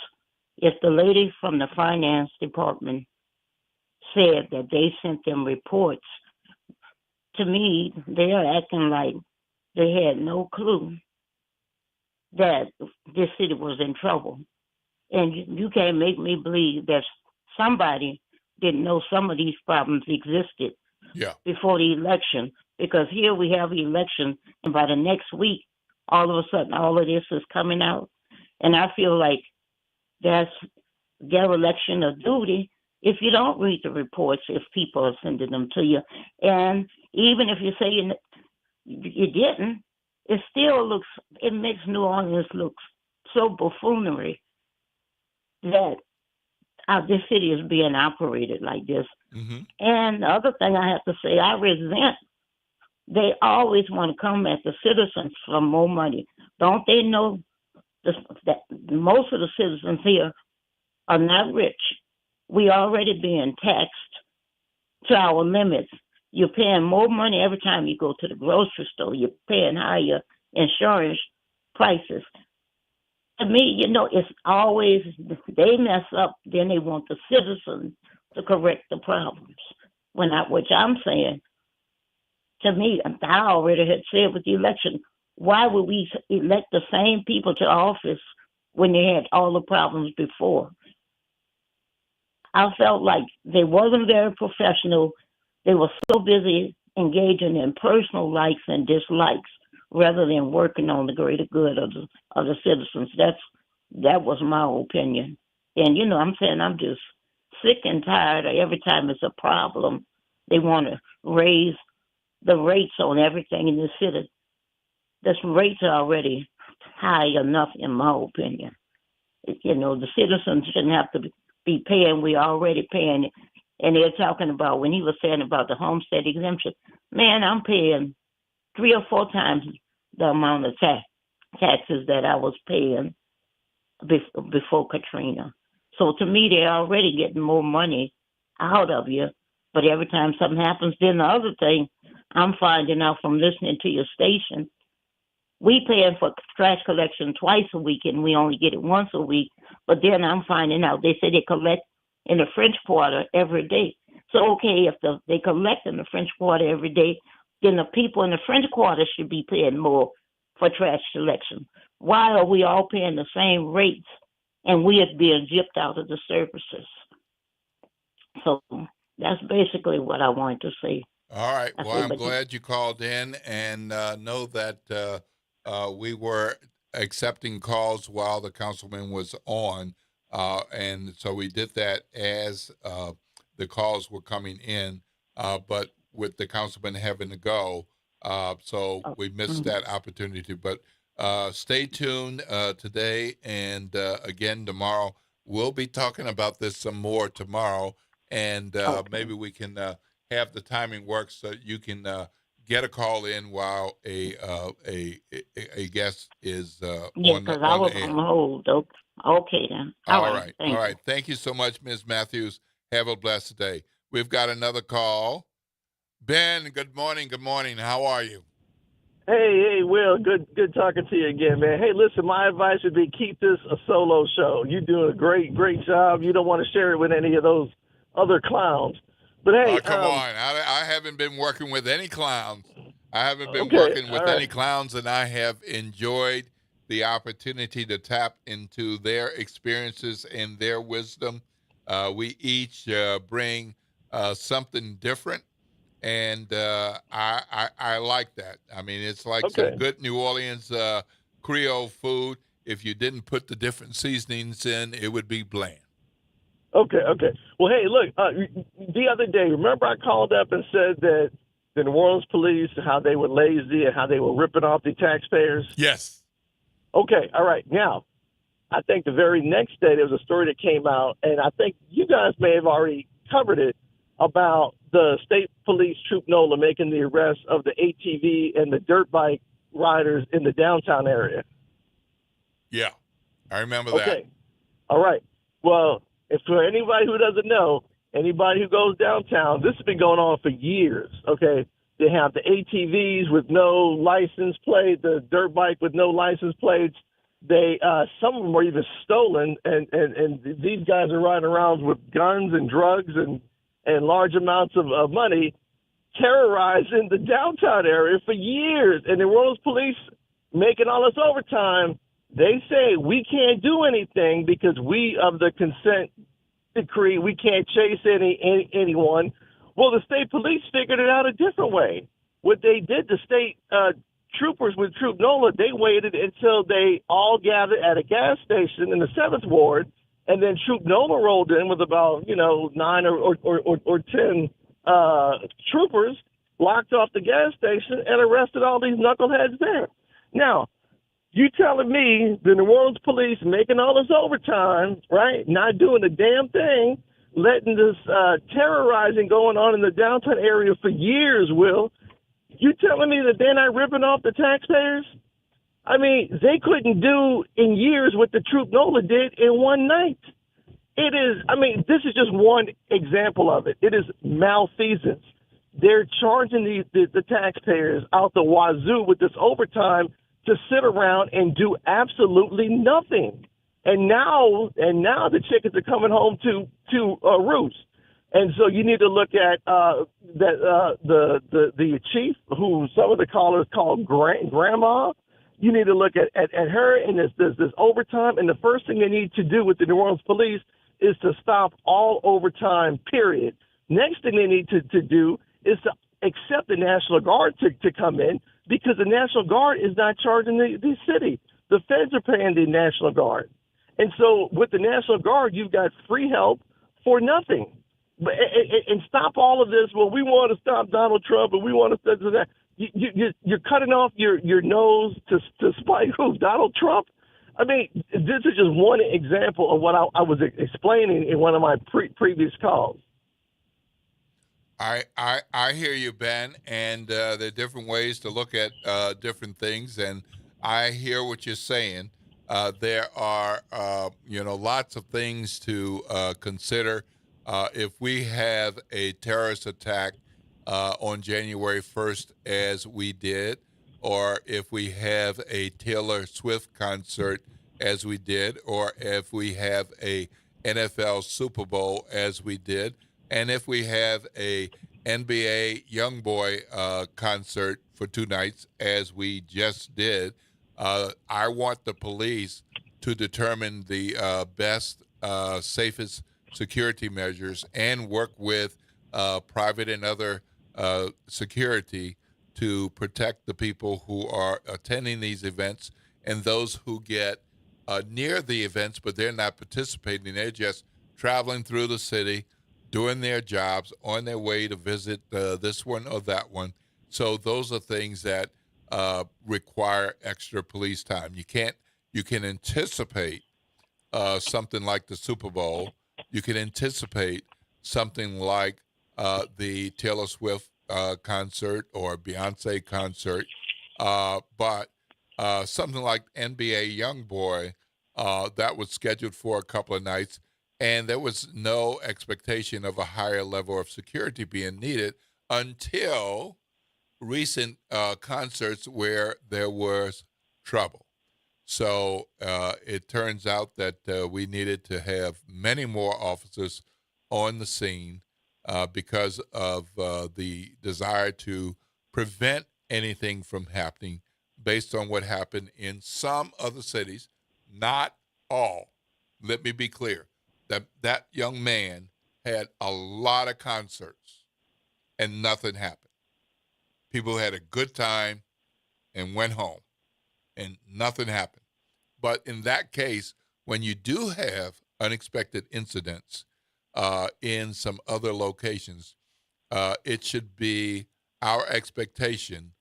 if the lady from the finance department said that they sent them reports, to me, they're acting like they had no clue that this city was in trouble. And you can't make me believe that somebody didn't know some of these problems existed before the election. Because here we have the election, and by the next week, all of a sudden, all of this is coming out. And I feel like that's dereliction of duty if you don't read the reports, if people are sending them to you. And even if you say you didn't, it makes New Orleans look so buffoonery that this city is being operated like this. Mm-hmm. And the other thing I have to say, I resent, they always want to come at the citizens for more money. Don't they know that most of the citizens here are not rich? We already being taxed to our limits. You're paying more money every time you go to the grocery store. You're paying higher insurance prices. To me, it's always they mess up, then they want the citizens to correct the problems. Which I'm saying, to me, I already had said with the election, why would we elect the same people to office when they had all the problems before? I felt like they wasn't very professional. They were so busy engaging in personal likes and dislikes rather than working on the greater good of the citizens. That was my opinion. And, I'm saying I'm just sick and tired of every time it's a problem, they want to raise the rates on everything in the city. The rates are already high enough, in my opinion. The citizens shouldn't have to be paying. We're already paying it. And they're talking about, when he was saying about the homestead exemption, man, I'm paying 3 or 4 times the amount of taxes that I was paying before Katrina. So to me, they're already getting more money out of you. But every time something happens, then the other thing I'm finding out from listening to your station, we paying for trash collection twice a week, and we only get it once a week. But then I'm finding out they say they collect in the French Quarter every day. So, okay, if they collect in the French Quarter every day, then the people in the French Quarter should be paying more for trash collection. Why are we all paying the same rates and we are being gypped out of the services? So that's basically what I wanted to say. All right. Well, I'm glad you called in, and know that we were accepting calls while the councilman was on. And so we did that as the calls were coming in, but with the councilman having to go, so we missed that opportunity. But stay tuned today, and again tomorrow. We'll be talking about this some more tomorrow, and maybe we can have the timing work so you can get a call in while a guest is on because I was on hold. Okay, then. All right. Thank you so much, Ms. Matthews. Have a blessed day. We've got another call. Ben, good morning. Good morning. How are you? Hey, Will. Good talking to you again, man. Hey, listen, my advice would be keep this a solo show. You're doing a great job. You don't want to share it with any of those other clowns. But hey, come on. I haven't been working with any clowns. I haven't been working with any clowns, and I have enjoyed the opportunity to tap into their experiences and their wisdom. We each bring something different, and I like that. I mean, it's like some good New Orleans Creole food. If you didn't put the different seasonings in, it would be bland. Okay. Well, hey, look, the other day, remember I called up and said that the New Orleans police, how they were lazy and how they were ripping off the taxpayers? Yes. Okay, all right. Now, I think the very next day there was a story that came out, and I think you guys may have already covered it, about the state police Troop NOLA making the arrest of the ATV and the dirt bike riders in the downtown area. Yeah, I remember that. Okay, all right. Well, if for anybody who doesn't know, anybody who goes downtown, this has been going on for years, okay? They have the ATVs with no license plate, the dirt bike with no license plates. They some of them were even stolen, and these guys are riding around with guns and drugs and large amounts of money, terrorizing the downtown area for years. And the New Orleans police making all this overtime. They say we can't do anything because we of the consent decree, we can't chase anyone. Well, the state police figured it out a different way. What they did, the state troopers with Troop NOLA, they waited until they all gathered at a gas station in the 7th Ward, and then Troop NOLA rolled in with about 9 or 10 troopers, locked off the gas station, and arrested all these knuckleheads there. Now, you telling me the New Orleans police making all this overtime, right, not doing a damn thing, letting this terrorizing going on in the downtown area for years, Will, you telling me that they're not ripping off the taxpayers? I mean, they couldn't do in years what the Troop NOLA did in one night. It is, I mean, this is just one example of it. It is malfeasance. They're charging the taxpayers out the wazoo with this overtime to sit around and do absolutely nothing. And now the chickens are coming home to roost. And so you need to look at the chief, who some of the callers call grandma. You need to look at her and this overtime. And the first thing they need to do with the New Orleans police is to stop all overtime, period. Next thing they need to do is to accept the National Guard to come in, because the National Guard is not charging the city. The feds are paying the National Guard. And so with the National Guard, you've got free help for nothing. And stop all of this. Well, we want to stop Donald Trump, and we want to do that. You're cutting off your nose to spite who? Donald Trump? I mean, this is just one example of what I was explaining in one of my previous calls. I hear you, Ben, and there are different ways to look at different things, and I hear what you're saying. There are, lots of things to consider. If we have a terrorist attack on January 1st, as we did, or if we have a Taylor Swift concert, as we did, or if we have a NFL Super Bowl, as we did, and if we have a NBA YoungBoy concert for 2 nights, as we just did, I want the police to determine the best, safest security measures and work with private and other security to protect the people who are attending these events and those who get near the events, but they're not participating. They're just traveling through the city, doing their jobs, on their way to visit this one or that one. So those are things that require extra police time. You can anticipate something like the Super Bowl. You can anticipate something like the Taylor Swift concert or Beyonce concert, but something like NBA YoungBoy that was scheduled for a couple of nights, and there was no expectation of a higher level of security being needed until recent concerts where there was trouble. So it turns out that we needed to have many more officers on the scene because of the desire to prevent anything from happening based on what happened in some other cities, not all. Let me be clear. That young man had a lot of concerts and nothing happened. People had a good time and went home and nothing happened. But in that case, when you do have unexpected incidents in some other locations, it should be our expectation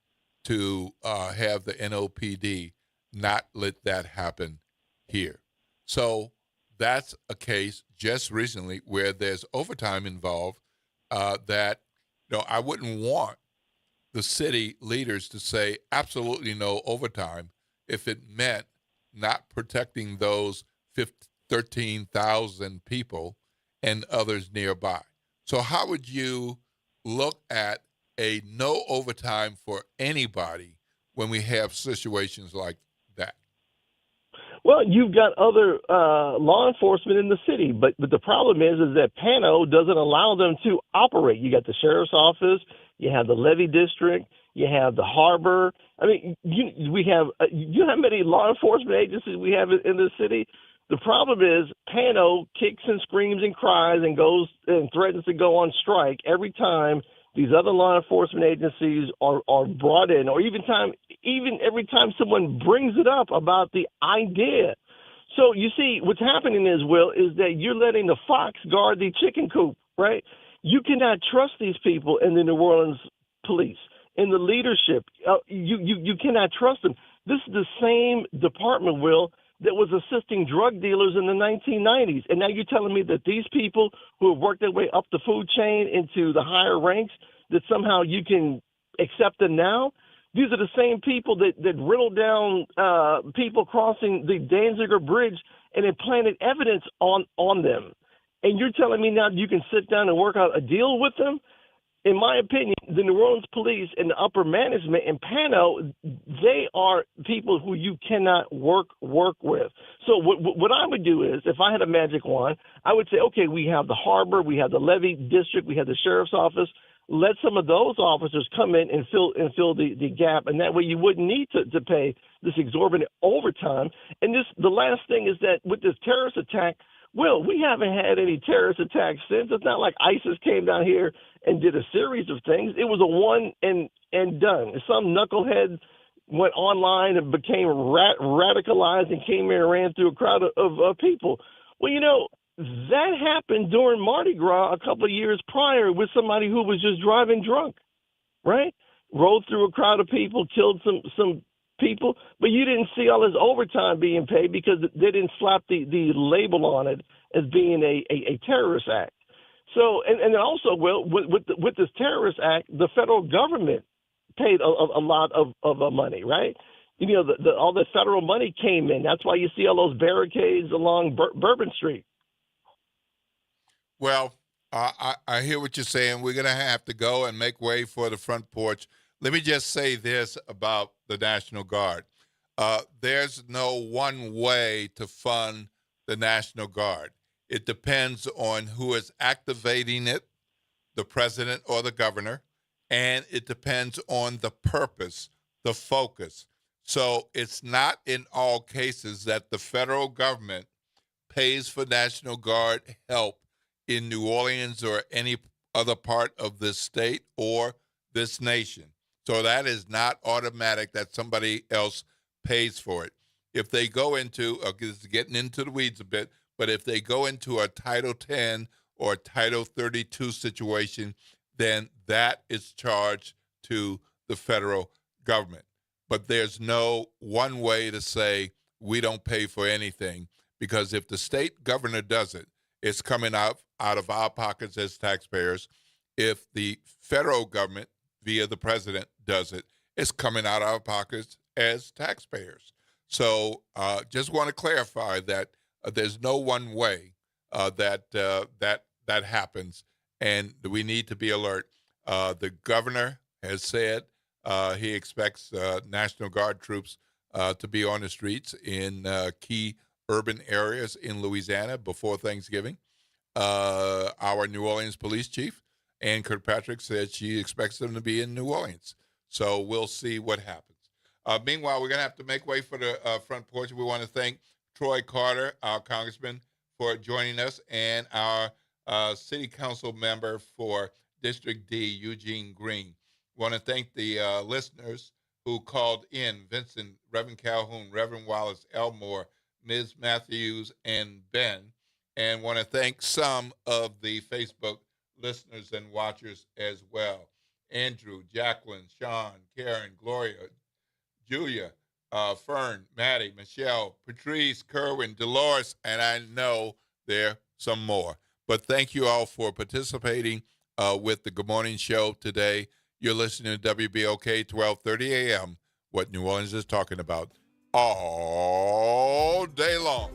to have the NOPD not let that happen here. So that's a case just recently where there's overtime involved that, I wouldn't want the city leaders to say absolutely no overtime if it meant not protecting those 13,000 people and others nearby. So how would you look at a no overtime for anybody when we have situations like that? Well, you've got other law enforcement in the city, but the problem is that Pano doesn't allow them to operate. You got the sheriff's office, you have the levee district, you have the harbor. I mean, you know how many law enforcement agencies we have in the city? The problem is Pano kicks and screams and cries and goes and threatens to go on strike every time these other law enforcement agencies are brought in, or even every time someone brings it up about the idea. So you see, what's happening is that you're letting the fox guard the chicken coop, right? You cannot trust these people in the New Orleans police, in the leadership. You cannot trust them. This is the same department, Will, that was assisting drug dealers in the 1990s. And now you're telling me that these people who have worked their way up the food chain into the higher ranks, that somehow you can accept them now? These are the same people that riddled down people crossing the Danziger Bridge and had planted evidence on them. And you're telling me now you can sit down and work out a deal with them? In my opinion, the New Orleans police and the upper management in Pano, they are people who you cannot work with. So what I would do is, if I had a magic wand, I would say, okay, we have the harbor, we have the levee district, we have the sheriff's office. Let some of those officers come in and fill the gap, and that way you wouldn't need to pay this exorbitant overtime. And the last thing is that with this terrorist attack, Will, we haven't had any terrorist attacks since. It's not like ISIS came down here and did a series of things. It was a one and done. Some knucklehead went online and became radicalized and came here and ran through a crowd of people. Well, that happened during Mardi Gras a couple of years prior with somebody who was just driving drunk, right? Rode through a crowd of people, killed some people, but you didn't see all this overtime being paid because they didn't slap the label on it as being a terrorist act. So, and also, Will, with this terrorist act, the federal government paid a lot of money, right? All the federal money came in. That's why you see all those barricades along Bourbon Street. Well, I hear what you're saying. We're going to have to go and make way for the front porch. Let me just say this about the National Guard. There's no one way to fund the National Guard. It depends on who is activating it, the president or the governor, and it depends on the purpose, the focus. So it's not in all cases that the federal government pays for National Guard help in New Orleans or any other part of this state or this nation. So that is not automatic that somebody else pays for it. If they go into, getting into the weeds a bit, but if they go into a Title 10 or Title 32 situation, then that is charged to the federal government. But there's no one way to say we don't pay for anything, because if the state governor does it, it's coming out of our pockets as taxpayers. If the federal government, via the president, does it, it's coming out of our pockets as taxpayers. So just want to clarify that there's no one way that happens, and we need to be alert. The governor has said he expects National Guard troops to be on the streets in key urban areas in Louisiana before Thanksgiving. Our New Orleans police chief, Ann Kirkpatrick, said she expects them to be in New Orleans. So we'll see what happens. Meanwhile, we're going to have to make way for the front porch. We want to thank Troy Carter, our congressman, for joining us, and our city council member for District D, Eugene Green. Want to thank the listeners who called in: Vincent, Reverend Calhoun, Reverend Wallace, Elmore, Ms. Matthews, and Ben. And want to thank some of the Facebook listeners and watchers as well: Andrew, Jacqueline, Sean, Karen, Gloria, Julia, Fern, Maddie, Michelle, Patrice, Kerwin, Dolores, and I know there are some more. But thank you all for participating with the Good Morning Show today. You're listening to WBOK 1230 AM, what New Orleans is talking about all day long.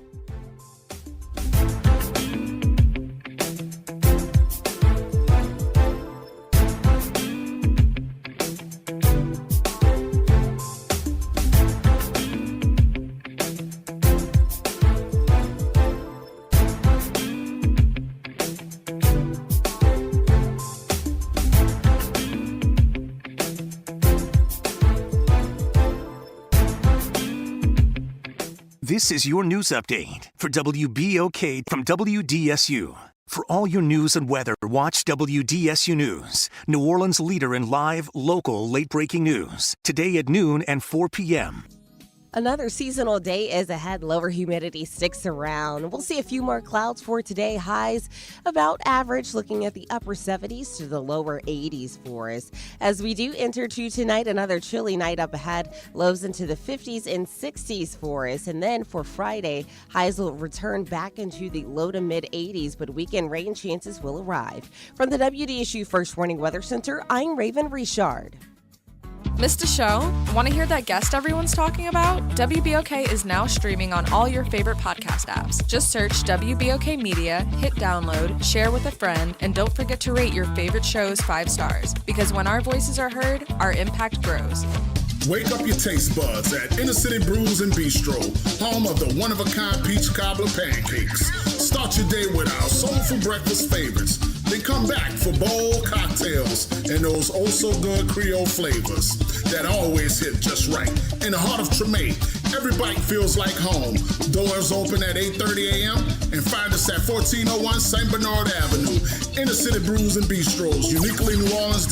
This is your news update for WBOK from WDSU. For all your news and weather, watch WDSU News, New Orleans' leader in live, local, late-breaking news. Today at noon and 4 p.m. Another seasonal day is ahead. Lower humidity sticks around. We'll see a few more clouds for today. Highs about average, looking at the upper 70s to the lower 80s for us. As we do enter to tonight, another chilly night up ahead. Lows into the 50s and 60s for us. And then for Friday, highs will return back into the low to mid 80s, but weekend rain chances will arrive. From the WDSU First Warning Weather Center, I'm Raven Richard. Missed a show? Want to hear that guest everyone's talking about? WBOK is now streaming on all your favorite podcast apps. Just search WBOK Media, hit download, share with a friend, and don't forget to rate your favorite shows 5 stars. Because when our voices are heard, our impact grows. Wake up your taste buds at Inner City Brews and Bistro, home of the one-of-a-kind peach cobbler pancakes. Start your day with our soulful breakfast favorites. Then come back for bold cocktails and those oh-so-good Creole flavors that always hit just right. In the heart of Treme, every bite feels like home. Doors open at 8:30 a.m. and find us at 1401 St. Bernard Avenue. Inner City Brews and Bistros, uniquely New Orleans.